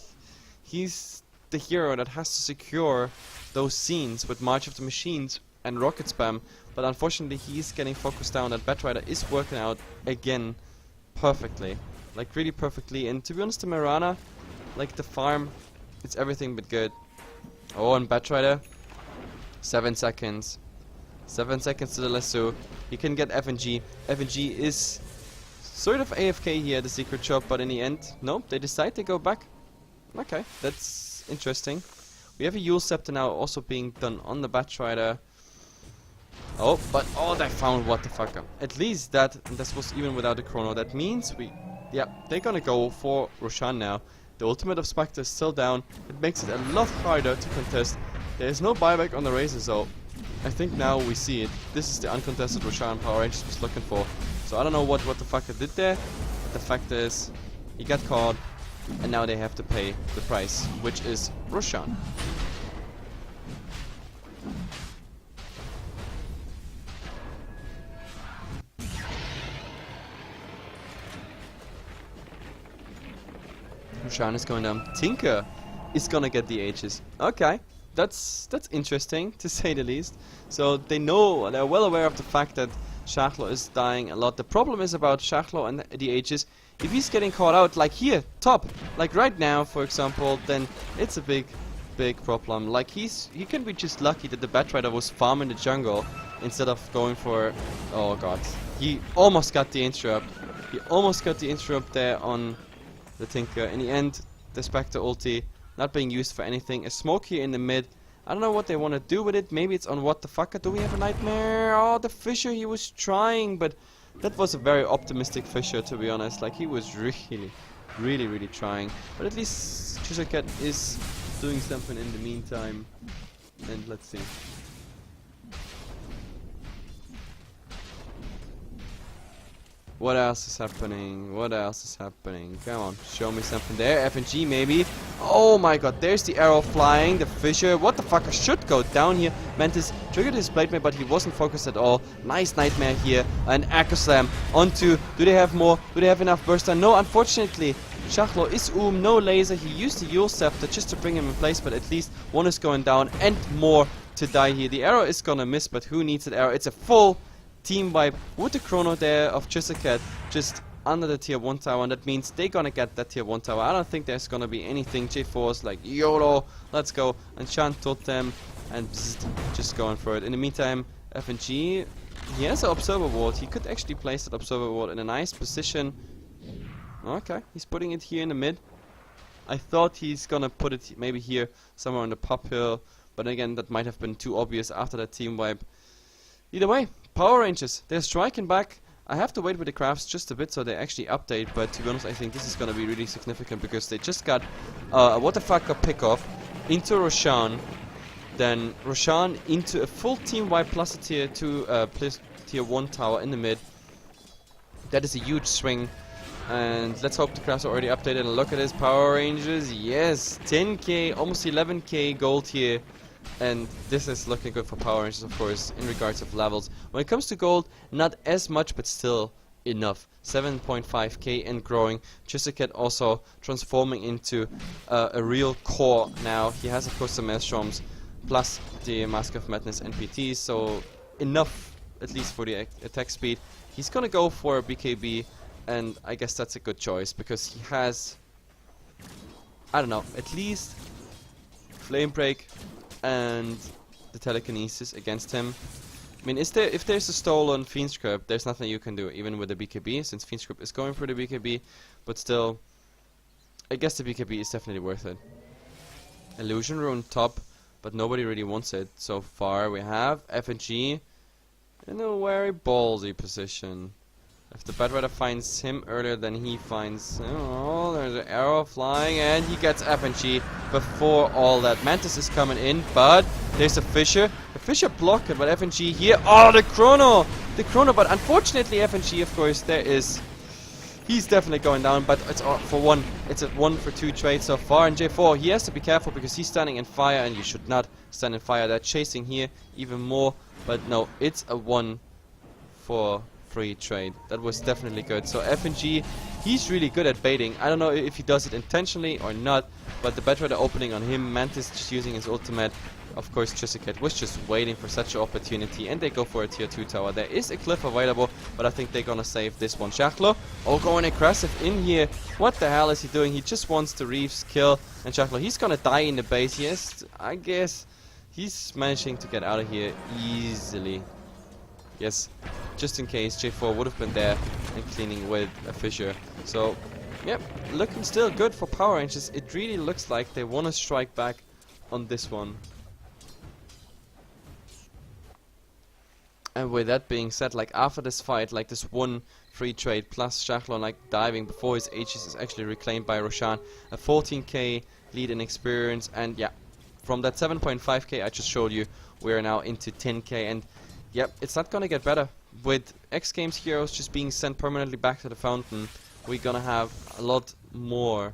he's the hero that has to secure those scenes with March of the Machines and Rocket Spam, but unfortunately he's getting focused down. That Batrider is working out again perfectly. Like, really perfectly. And to be honest, the Mirana, like the farm, it's everything but good. Oh, and Batrider, 7 seconds. 7 seconds to the lasso. He can get FNG. FNG is sort of AFK here, the secret shop, but in the end, nope, they decide to go back. Okay, that's interesting. We have a Kiilstofte now also being done on the Batrider. Oh, but oh, they found what the fuck. At least this was even without the chrono. That means they're gonna go for Roshan now. The ultimate of Spectre is still down. It makes it a lot harder to contest. There is no buyback on the Razor, so I think now we see it. This is the uncontested Roshan Power Rangers was looking for. So I don't know what the fuck it did there, but the fact is, he got caught, and now they have to pay the price, which is Roshan. Roshan is going down. Tinker is gonna get the H's. Okay, that's interesting to say the least. So they're well aware of the fact that Shachlo is dying a lot. The problem is about Shachlo and the H's. If he's getting caught out, like here, top, like right now, for example, then it's a big problem. Like he can be just lucky that the Batrider was farming the jungle instead of going for. Oh god, he almost got the interrupt. He almost got the interrupt there on the Tinker. In the end, the Spectre ulti not being used for anything. A smoke here in the mid. I don't know what they want to do with it. Maybe it's on what the fucker. Do we have a nightmare? Oh, the Fissure, he was trying, but that was a very optimistic Fissure, to be honest. Like, he was really trying. But at least Chisaket is doing something in the meantime. And let's see. What else is happening? What else is happening? Come on, show me something there. FNG maybe. Oh my god, there's the arrow flying. The Fissure. What the fuck? I should go down here. Mantis triggered his Blade Mail, but he wasn't focused at all. Nice Nightmare here. An Echo Slam onto. Do they have more? Do they have enough burst time? No, unfortunately. Shachlo is no laser. He used the Kiilstofte just to bring him in place, but at least one is going down and more to die here. The arrow is gonna miss, but who needs that arrow? It's a full team wipe with the chrono there of Chisaket just under the tier 1 tower, and that means they're gonna get that tier 1 tower. I don't think there's gonna be anything. J4's like, YOLO, let's go. And Shan Totem and just going for it. In the meantime, FNG, he has an Observer Ward. He could actually place that Observer Ward in a nice position. Okay, he's putting it here in the mid. I thought he's gonna put it maybe here, somewhere on the pop hill, but again, that might have been too obvious after that team wipe. Either way, Power Rangers, they're striking back. I have to wait with the crafts just a bit so they actually update, but to be honest, I think this is gonna be really significant because they just got a what the fuck a pick-off into Roshan, then Roshan into a full team wipe plus a tier 2, plus tier 1 tower in the mid. That is a huge swing, and let's hope the crafts are already updated. And look at this, Power Rangers, yes, 10k, almost 11k gold here. And this is looking good for Power Rangers, of course, in regards of levels. When it comes to gold, not as much, but still enough. 7.5k and growing. Chisaket also transforming into a real core now. He has, of course, some Maelstroms, plus the Mask of Madness NPTs, so enough, at least for the attack speed. He's gonna go for a BKB, and I guess that's a good choice, because he has, I don't know, at least Flame Break and the telekinesis against him. I mean, if there's a stolen Fiend Script, there's nothing you can do, even with the BKB, since Fiend Script is going for the BKB, but still, I guess the BKB is definitely worth it. Illusion Rune top, but nobody really wants it so far. We have FNG in a very ballsy position. If the Bedwetter finds him earlier than he finds... Oh, there's an arrow flying, and he gets FNG before all that. Mantis is coming in, but there's a Fissure. The Fissure blocked it, but FNG here... Oh, the Chrono! The Chrono, but unfortunately FNG, of course, there is... He's definitely going down, but it's for one. It's a 1 for 2 trade so far. And J4, he has to be careful because he's standing in fire, and you should not stand in fire. They're chasing here even more, but no, it's a 1 for 3 trade. That was definitely good. So FNG, he's really good at baiting. I don't know if he does it intentionally or not, but the Bedwetter opening on him, Mantis just using his ultimate. Of course, Chisiket was just waiting for such an opportunity, and they go for a tier 2 tower. There is a cliff available, but I think they're gonna save this one. Shachlo, going aggressive in here. What the hell is he doing? He just wants the Reeves kill, and Shachlo, he's gonna die in the base. Yes, I guess he's managing to get out of here easily. Yes, just in case J4 would have been there and cleaning with a Fissure. So, yep, looking still good for Power Rangers. It really looks like they want to strike back on this one. And with that being said, like after this fight, like this 1 free trade plus Shachlo like diving before his Aegis is actually reclaimed by Roshan, a 14k lead in experience, and yeah, from that 7.5k I just showed you, we're now into 10k, and yep, it's not gonna get better. With xGame's heroes just being sent permanently back to the fountain, we're gonna have a lot more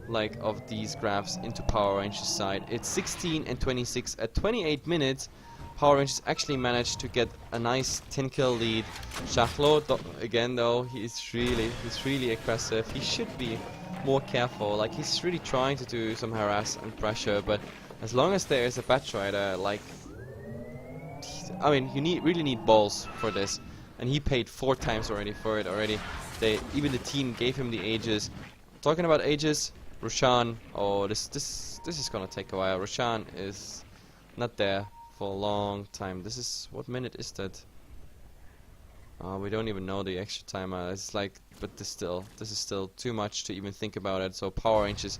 like of these graphs into Power Rangers side. It's 16 and 26 at 28 minutes. Power Rangers actually managed to get a nice 10 kill lead. Shachlo, again though, he's really aggressive. He should be more careful. Like he's really trying to do some harass and pressure, but as long as there is a Batch Rider, like, I mean, you really need balls for this, and he paid 4 times already for it already. Even the team gave him the Aegis. Talking about Aegis, Roshan. Oh, this is gonna take a while. Roshan is not there for a long time. This is, what minute is that? We don't even know the extra timer. It's like, but this is still too much to even think about it. So Power Rangers,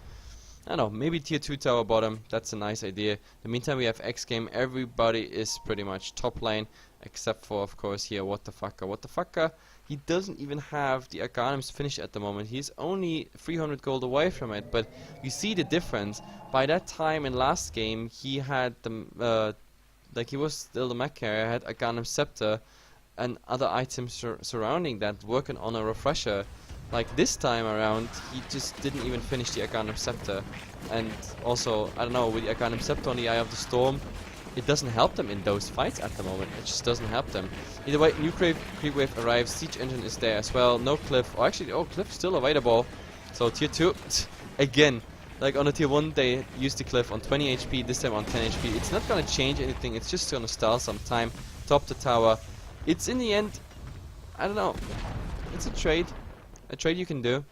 I don't know, maybe tier 2 tower bottom. That's a nice idea. In the meantime, we have xGame. Everybody is pretty much top lane, except for, of course, here What the Fucker. He doesn't even have the Aghanim's finish at the moment. He's only 300 gold away from it, but you see the difference. By that time in last game, he had the like he was still the mech carrier, had Aghanim's scepter and other items surrounding that, working on a refresher. Like this time around, he just didn't even finish the Aghanim's scepter. And also, I don't know, with the Aghanim's scepter on the Eye of the Storm, it doesn't help them in those fights at the moment. It just doesn't help them. Either way, new creep wave arrives, Siege Engine is there as well, no Cliff. Oh, actually, oh, Cliff's still available. So tier 2, again, like on a tier 1 they used the Cliff on 20 HP, this time on 10 HP. It's not gonna change anything, it's just gonna stall some time. Top the tower. It's in the end, I don't know, it's a trade you can do.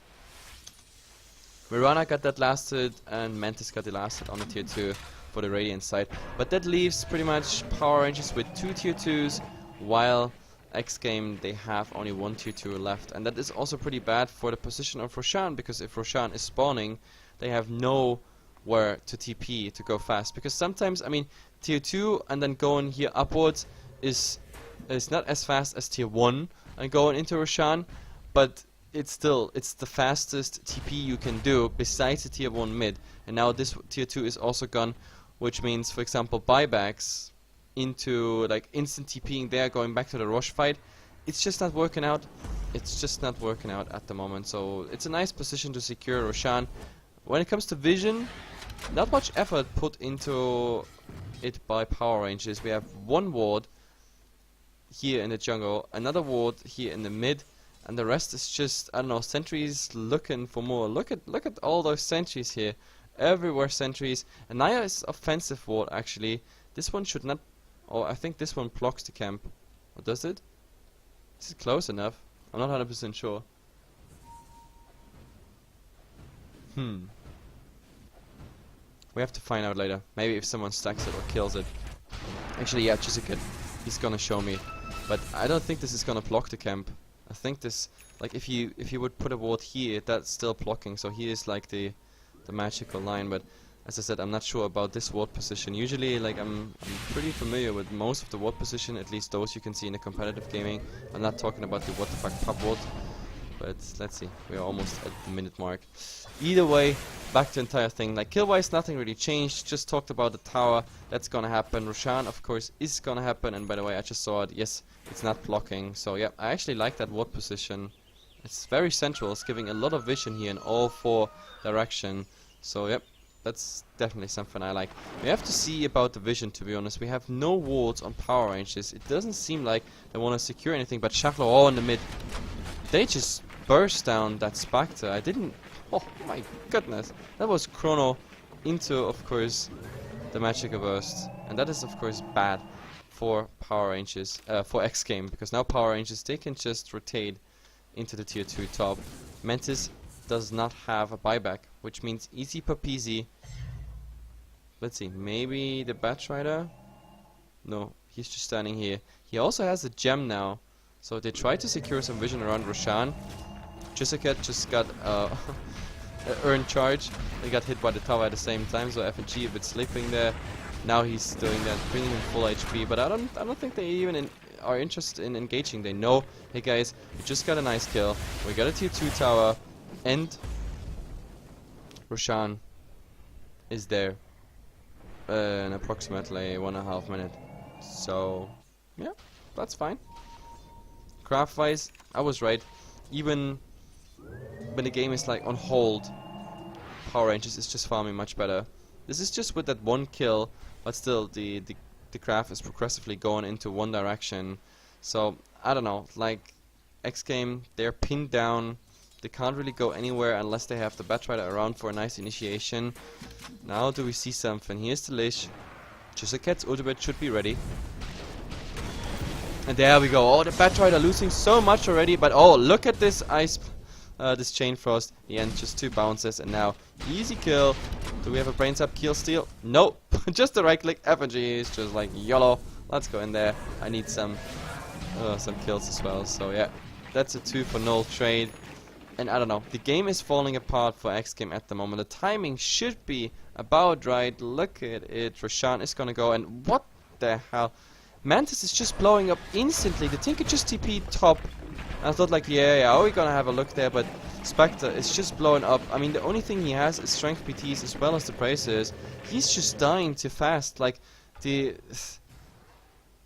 Mirana got that lasted, and Mantis got the lasted on the tier 2 for the Radiant side. But that leaves pretty much Power Rangers with 2 tier 2s, while xGame, they have only 1 tier 2 left. And that is also pretty bad for the position of Roshan, because if Roshan is spawning, they have nowhere to TP to go fast. Because sometimes, I mean, tier 2 and then going here upwards is not as fast as tier 1 and going into Roshan, but it's the fastest TP you can do besides the tier 1 mid. And now this tier 2 is also gone, which means, for example, buybacks into like instant TPing there, going back to the Roche fight. It's just not working out. It's just not working out at the moment. So it's a nice position to secure Roshan. When it comes to vision, not much effort put into it by Power Rangers. We have 1 ward here in the jungle, another ward here in the mid, and the rest is just, I don't know, sentries looking for more. Look at all those sentries here. Everywhere sentries. And Naya is offensive ward actually. This one should not, oh, I think this one blocks the camp. Or does it? This is close enough. I'm not 100% sure. We have to find out later. Maybe if someone stacks it or kills it. Actually, yeah, Chisiket, he's gonna show me. But I don't think this is gonna block the camp. I think this, like, if you would put a ward here, that's still blocking. So here is like the magical line. But as I said, I'm not sure about this ward position. Usually, like, I'm pretty familiar with most of the ward position, at least those you can see in the competitive gaming. I'm not talking about the what the fuck pop ward. But let's see, we are almost at the minute mark. Either way, back to the entire thing. Like, kill-wise, nothing really changed. Just talked about the tower. That's gonna happen. Roshan, of course, is gonna happen. And by the way, I just saw it. Yes, it's not blocking. So yeah, I actually like that ward position. It's very central. It's giving a lot of vision here in all four directions. So yep, that's definitely something I like. We have to see about the vision, to be honest. We have no wards on power ranges. It doesn't seem like they want to secure anything. But Shachlo all in the mid. They just burst down that Spectre. I didn't... Oh my goodness. That was Chrono into, of course, the Magical Burst. And that is, of course, bad for power ranges, for xGame. Because now power ranges, they can just rotate into the tier 2 top. Mantis does not have a buyback, which means easy peasy. Let's see, maybe the Batrider? No, he's just standing here. He also has a gem now. So they tried to secure some vision around Roshan. Jessica just got earned charge. They got hit by the tower at the same time, so FNG a bit sleeping there. Now he's doing that, bringing him full HP. But I don't think they even are interested in engaging. They know, hey guys, we just got a nice kill. We got a tier 2 tower, and Roshan is there in approximately 1.5 minutes. So yeah, that's fine. Craft wise, I was right. Even when the game is like on hold, power ranges is just farming much better. This is just with that one kill, but still the craft is progressively going into one direction. So I don't know, like xGame, they're pinned down. They can't really go anywhere unless they have the Batrider around for a nice initiation. Now do we see something? Here's the Lich. Jessica's ultimate should be ready. And there we go. Oh, the Batrider losing so much already, but oh, look at this ice, this Chain Frost. The end, just 2 bounces, and now easy kill. Do we have a brains up Kiilstofte? Nope. Just the right click. FNG is just like YOLO. Let's go in there. I need some kills as well. So yeah, that's a 2 for 0 trade. And I don't know. The game is falling apart for xGame at the moment. The timing should be about right. Look at it. Roshan is gonna go, and what the hell? Mantis is just blowing up instantly. The Tinker just TP top. I thought like, yeah, we're gonna have a look there, but Spectre is just blowing up. I mean, the only thing he has is strength PTs as well as the braces. He's just dying too fast. Like, I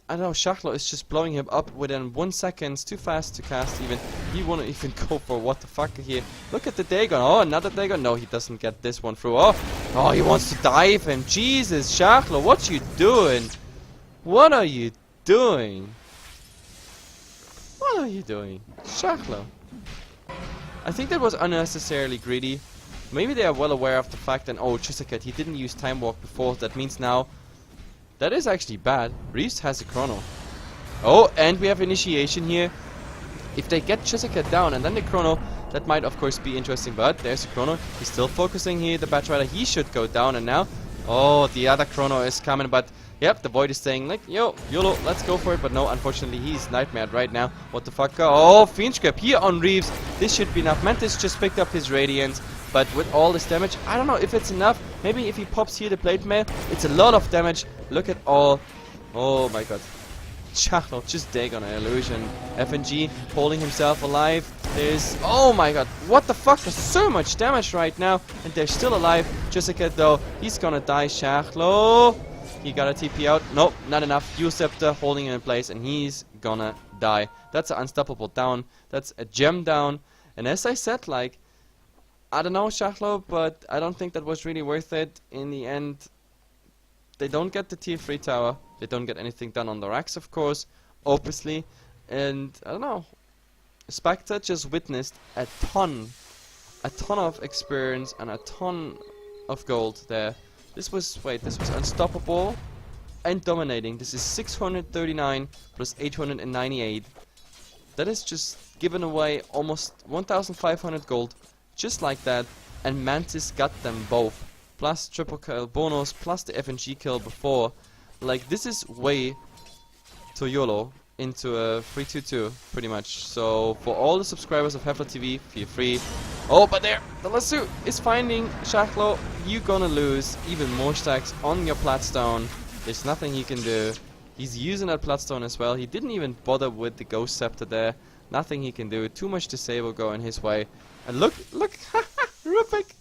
don't know, Shachlo is just blowing him up within 1 second. Too fast to cast even. He won't even go for what the fuck here. Look at the Dagon. Oh, another Dagon. No, he doesn't get this one through. Oh, he wants to dive him. Jesus, Shachlo, what you doing? What are you doing? What are you doing? Shachlo. I think that was unnecessarily greedy. Maybe they are well aware of the fact that, oh, Chisaket, he didn't use Time Walk before. That means now, that is actually bad. Reeves has a chrono. Oh, and we have initiation here. If they get Chisaket down and then the chrono, that might of course be interesting. But there's the chrono. He's still focusing here. The Batrider, he should go down. And now, oh, the other chrono is coming, but yep, the Void is saying like, yo, YOLO, let's go for it. But no, unfortunately, he's nightmared right now. What the fuck? Oh, Fiend Scrap here on Reeves. This should be enough. Mantis just picked up his Radiance. But with all this damage, I don't know if it's enough. Maybe if he pops here the Blade Mail, it's a lot of damage. Look at all. Oh my god. Shachlo just Dagon an illusion. FNG holding himself alive. There's... Oh my god. What the fuck? There's so much damage right now. And they're still alive. Jessica though, he's gonna die. Shachlo. He got a TP out. Nope, not enough. Kiilstofte holding him in place, and he's gonna die. That's an unstoppable down. That's a gem down. And as I said, like, I don't know, Shachlo, but I don't think that was really worth it. In the end, they don't get the tier 3 tower. They don't get anything done on the racks, of course, obviously. And I don't know. Spectre just witnessed a ton of experience and a ton of gold there. This was unstoppable and dominating. This is 639 plus 898. That is just given away almost 1,500 gold, just like that. And Mantis got them both, plus triple kill bonus, plus the FNG kill before. Like, this is way too YOLO into a 3-2-2, pretty much. So for all the subscribers of HeflaTV, feel free. Oh, but there, the lasso is finding Shachlo. You're gonna lose even more stacks on your Platstone. There's nothing he can do. He's using that Platstone as well. He didn't even bother with the Ghost Scepter there. Nothing he can do. Too much disable going his way. And look, Rubik!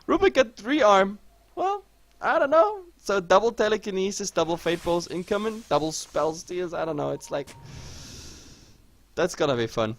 Rubik got 3 arm. Well, I don't know. So double telekinesis, double fate balls incoming, double spell steals. I don't know. It's like, that's gonna be fun.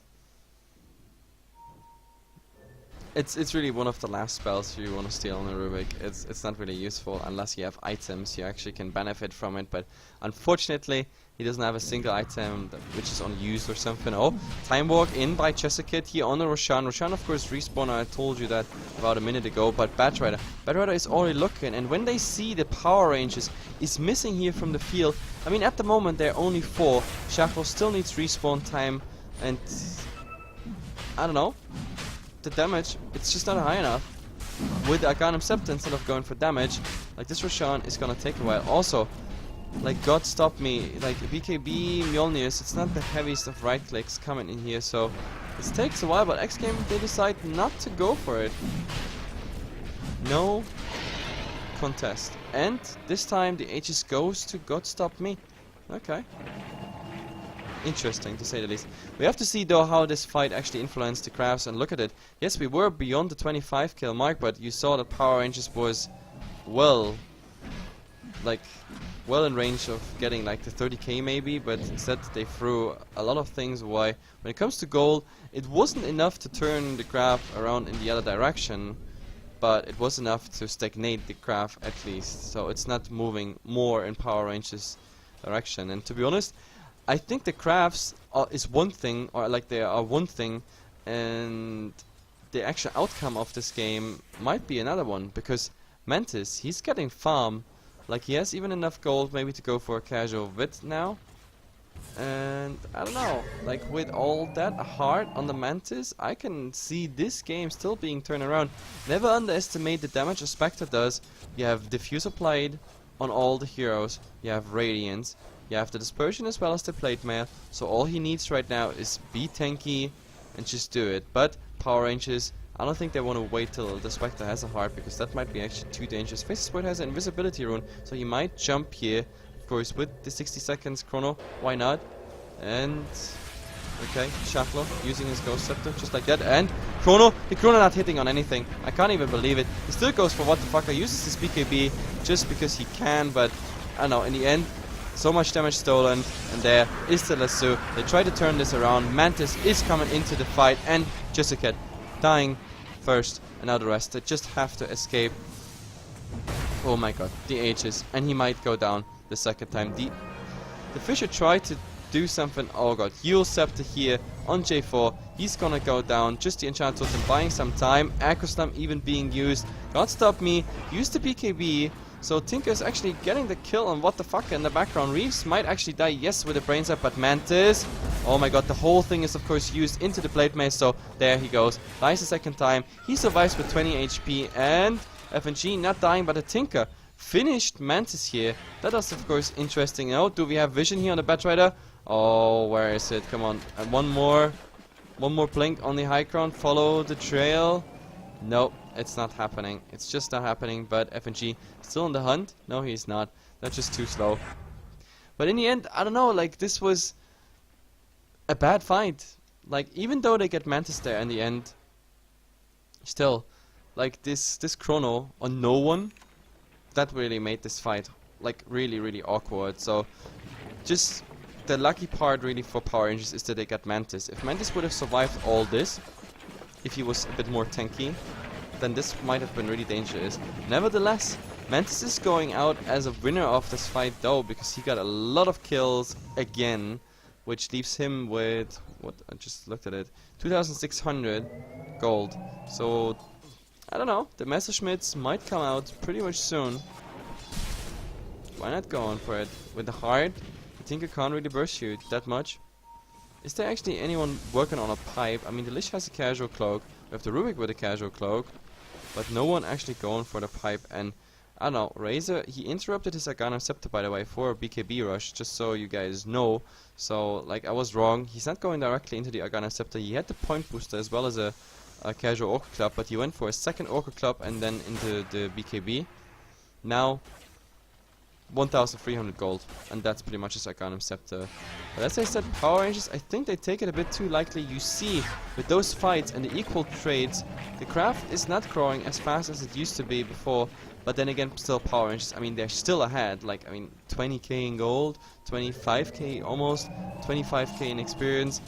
It's really one of the last spells you want to steal on a Rubik. It's not really useful unless you have items you actually can benefit from it. But unfortunately, he doesn't have a single item which is unused or something. Oh, time walk in by Chesikid here on the Roshan. Roshan, of course, respawner. I told you that about a minute ago. But Batrider is already looking, and when they see the power ranges is missing here from the field. I mean, at the moment they're only 4. Shachlo still needs respawn time, and I don't know. The damage, it's just not high enough. With the Arcanum Scepter, instead of going for damage, like this Roshan is gonna take a while. Also, like God stop me, like BKB, Mjolnirs, it's not the heaviest of right clicks coming in here, so it takes a while, but xGame, they decide not to go for it. No contest. And this time the Aegis goes to God stop me. Okay. Interesting, to say the least. We have to see, though, how this fight actually influenced the crafts, and look at it. Yes, we were beyond the 25 kill mark, but you saw that Power Rangers was well in range of getting like the 30k maybe, but instead they threw a lot of things away. When it comes to gold, it wasn't enough to turn the graph around in the other direction, but it was enough to stagnate the graph at least. So it's not moving more in Power Rangers direction. And to be honest, I think the crafts is one thing, or like they are one thing, and the actual outcome of this game might be another one, because Mantis, he's getting farm. Like, he has even enough gold maybe to go for a casual Vit now. And I don't know, like with all that heart on the Mantis, I can see this game still being turned around. Never underestimate the damage a Spectre does. You have Diffuse applied on all the heroes, you have Radiance, you have the Dispersion as well as the Plate Mail, so all he needs right now is be tanky and just do it. But Power Rangers, I don't think they want to wait till the Spectre has a heart, because that might be actually too dangerous. Faceless Void has an invisibility rune, so he might jump here, of course, with the 60 seconds chrono. Why not? And okay, Shachlo using his Ghost Scepter just like that, and Chrono, the Chrono not hitting on anything. I can't even believe it. He still goes for what the fucker, uses his BKB just because he can, but I don't know, in the end, so much damage stolen, and there is the lasso. They try to turn this around. Mantis is coming into the fight, and Chesikid dying first, and now the rest. They just have to escape. Oh my god, the Aegis, and he might go down the second time. The Fisher tried to do something. Oh god, Kiilstofte here on J4. He's gonna go down. Just the Enchant Totem buying some time. Echo Slam even being used. God stop me. Use the BKB. So Tinker is actually getting the kill on what the fuck in the background. Reeves might actually die, yes, with a brain zap, but Mantis, oh my god, the whole thing is of course used into the Blade Mace, so there he goes. Dies the second time. He survives with 20 HP, and FNG not dying, but a Tinker finished Mantis here. That is of course interesting. Now, do we have vision here on the Batrider? Oh, where is it? Come on. And one more blink on the high ground. Follow the trail. Nope, it's not happening. It's just not happening, but FNG still on the hunt? No, he's not. That's just too slow. But in the end, I don't know, like, this was a bad fight. Like, even though they get Mantis there in the end, still, like, this Chrono on no one, that really made this fight, like, really, really awkward. So, just the lucky part really for Power Rangers is that they got Mantis. If Mantis would have survived all this, if he was a bit more tanky, then this might have been really dangerous. Nevertheless, Mantis is going out as a winner of this fight though, because he got a lot of kills again, which leaves him with, what, I just looked at it, 2,600 gold. So, I don't know, the Messerschmitts might come out pretty much soon. Why not go on for it? With the heart, I think I can't really burst shoot that much. Is there actually anyone working on a pipe? I mean, the Lich has a casual cloak. We have the Rubik with a casual cloak. But no one actually going for the pipe. And I don't know, Razor, he interrupted his Aghanim Scepter, by the way, for a BKB rush, just so you guys know. So, like, I was wrong. He's not going directly into the Aghanim Scepter. He had the point booster as well as a casual Orca Club, but he went for a second Orca Club and then into the BKB. Now, 1,300 gold, and that's pretty much his Aghanim Scepter. But as I said, Power Rangers, I think they take it a bit too lightly. You see, with those fights and the equal trades, the craft is not growing as fast as it used to be before. But then again, still Power Rangers, I mean, they're still ahead. Like, I mean, 20k in gold, 25k almost, 25k in experience.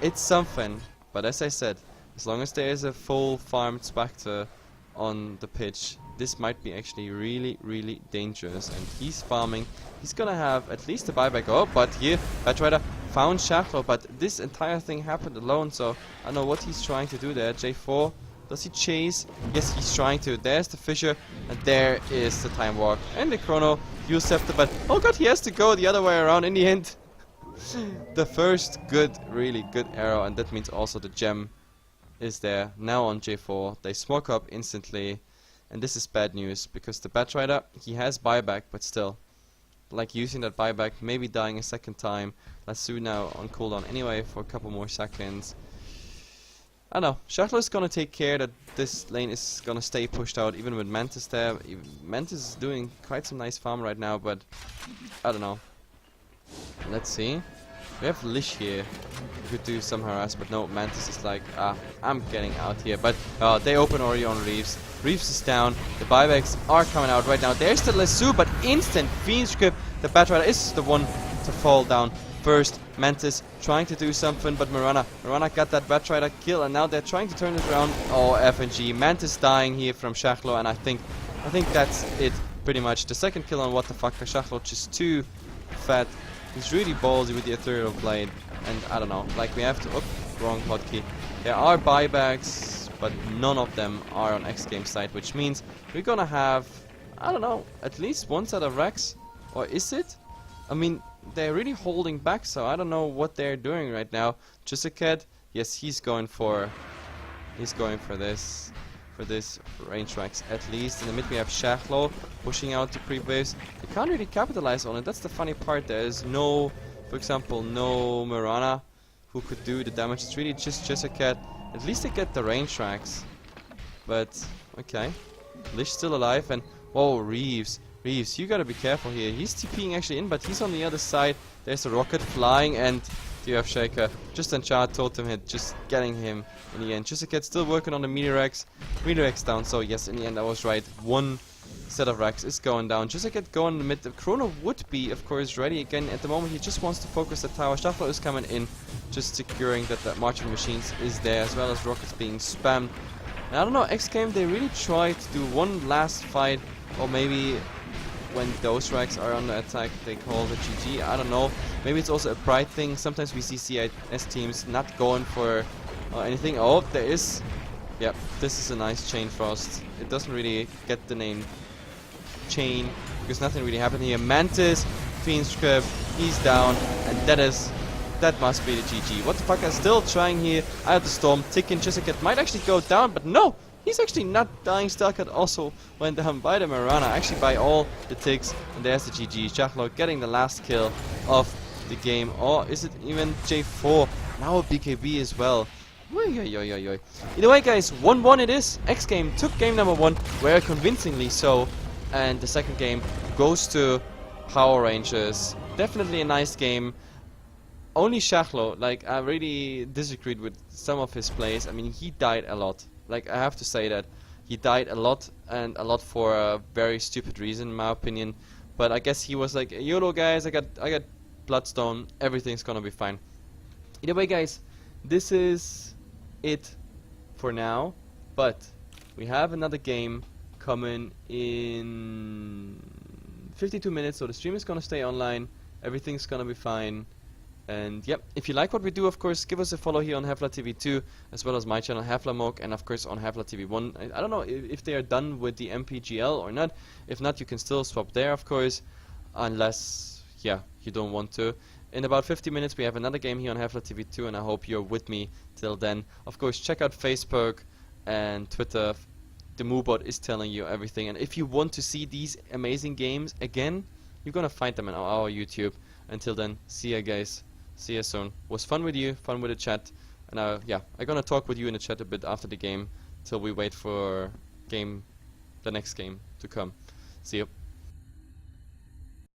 It's something. But as I said, as long as there is a full farmed Spectre on the pitch, this might be actually really, really dangerous. And he's farming. He's gonna have at least a buyback. Oh, but here, Batrider found Shachlo, but this entire thing happened alone, so I don't know what he's trying to do there. J4, does he chase? Yes, he's trying to. There's the Fisher, and there is the Time Walk. And the Chrono, Kiilstofte, but oh god, he has to go the other way around in the end. The first good, really good arrow, and that means also the gem is there now on J4. They smoke up instantly, and this is bad news because the Batrider, he has buyback, but still, like using that buyback, maybe dying a second time. Let's do now on cooldown anyway for a couple more seconds. I don't know, Shachlo is gonna take care that this lane is gonna stay pushed out even with Mantis there. Mantis is doing quite some nice farm right now, but I don't know. Let's see. We have Lish here. We could do some harass, but no, Mantis is like, I'm getting out here. But they open already on Reeves. Reeves is down. The buybacks are coming out right now. There's the Lasso, but instant Fiend Script. The Batrider is the one to fall down first. Mantis trying to do something, but Mirana got that Batrider kill, and now they're trying to turn it around. Oh, FNG. Mantis dying here from Shachlo, and I think that's it pretty much. The second kill on What the Fuck. Shachlo just too fat. He's really ballsy with the Ethereal Blade, and I don't know, like we have to, wrong hotkey. There are buybacks, but none of them are on xGame side, which means we're gonna have, I don't know, at least one set of Rex, or is it? I mean, they're really holding back, so I don't know what they're doing right now. Jusicat, yes, he's going for this range Rex at least. In the mid we have Shachlo pushing out the creep waves. They can't really capitalize on it, that's the funny part. There is no, for example, no Mirana who could do the damage. It's really just Jusicat. At least they get the range tracks. But, okay. Lish still alive, and whoa, Reeves, you gotta be careful here. He's TPing actually in, but he's on the other side. There's a rocket flying, and you have Shaker. Just Enchant Totem hit, just getting him in the end. Jusicat still working on the Meteorex. Meteorex down, so yes, in the end I was right. One set of Rex is going down. Jusicat going in the mid. The Chrono would be, of course, ready again. At the moment he just wants to focus the tower. Shachlo is coming in, just securing that the Marching Machines is there, as well as rockets being spammed. And I don't know, xGame, they really try to do one last fight, or maybe when those Rex are under attack they call the GG, I don't know. Maybe it's also a pride thing. Sometimes we see CIS teams not going for anything. Oh, there is, yep, this is a nice Chain Frost. It doesn't really get the name Chain because nothing really happened here. Mantis, Fiend Script, he's down, and that must be the GG. What the fuck, is still trying here. I have the Storm ticking. Jusicat might actually go down, but no! He's actually not dying. Stelcat also went down by the Mirana, actually by all the ticks. And there's the GG. Shachlo getting the last kill of the game. Or is it even J4? Now a BKB as well. Either way, guys, 1-1 it is. xGame took game number 1 very convincingly so. And the second game goes to Power Rangers. Definitely a nice game. Only Shachlo, like, I really disagreed with some of his plays. I mean, he died a lot. Like, I have to say that he died a lot, and a lot for a very stupid reason, in my opinion. But I guess he was like, YOLO guys, I got Bloodstone, everything's gonna be fine. Either way, guys, this is it for now. But we have another game coming in 52 minutes, so the stream is gonna stay online. Everything's gonna be fine. And yep, if you like what we do, of course, give us a follow here on HeflaTV 2, as well as my channel HeflaMog, and of course on HeflaTV 1. I don't know if they are done with the MPGL or not. If not, you can still swap there, of course, unless, yeah, you don't want to. In about 50 minutes, we have another game here on HeflaTV 2, and I hope you're with me till then. Of course, check out Facebook and Twitter the MooBot is telling you everything. And if you want to see these amazing games again, you're gonna find them on our YouTube. Until then, see ya guys. See you soon. Was fun with you, fun with the chat. And yeah, I'm gonna talk with you in the chat a bit after the game till we wait for the next game to come. See you.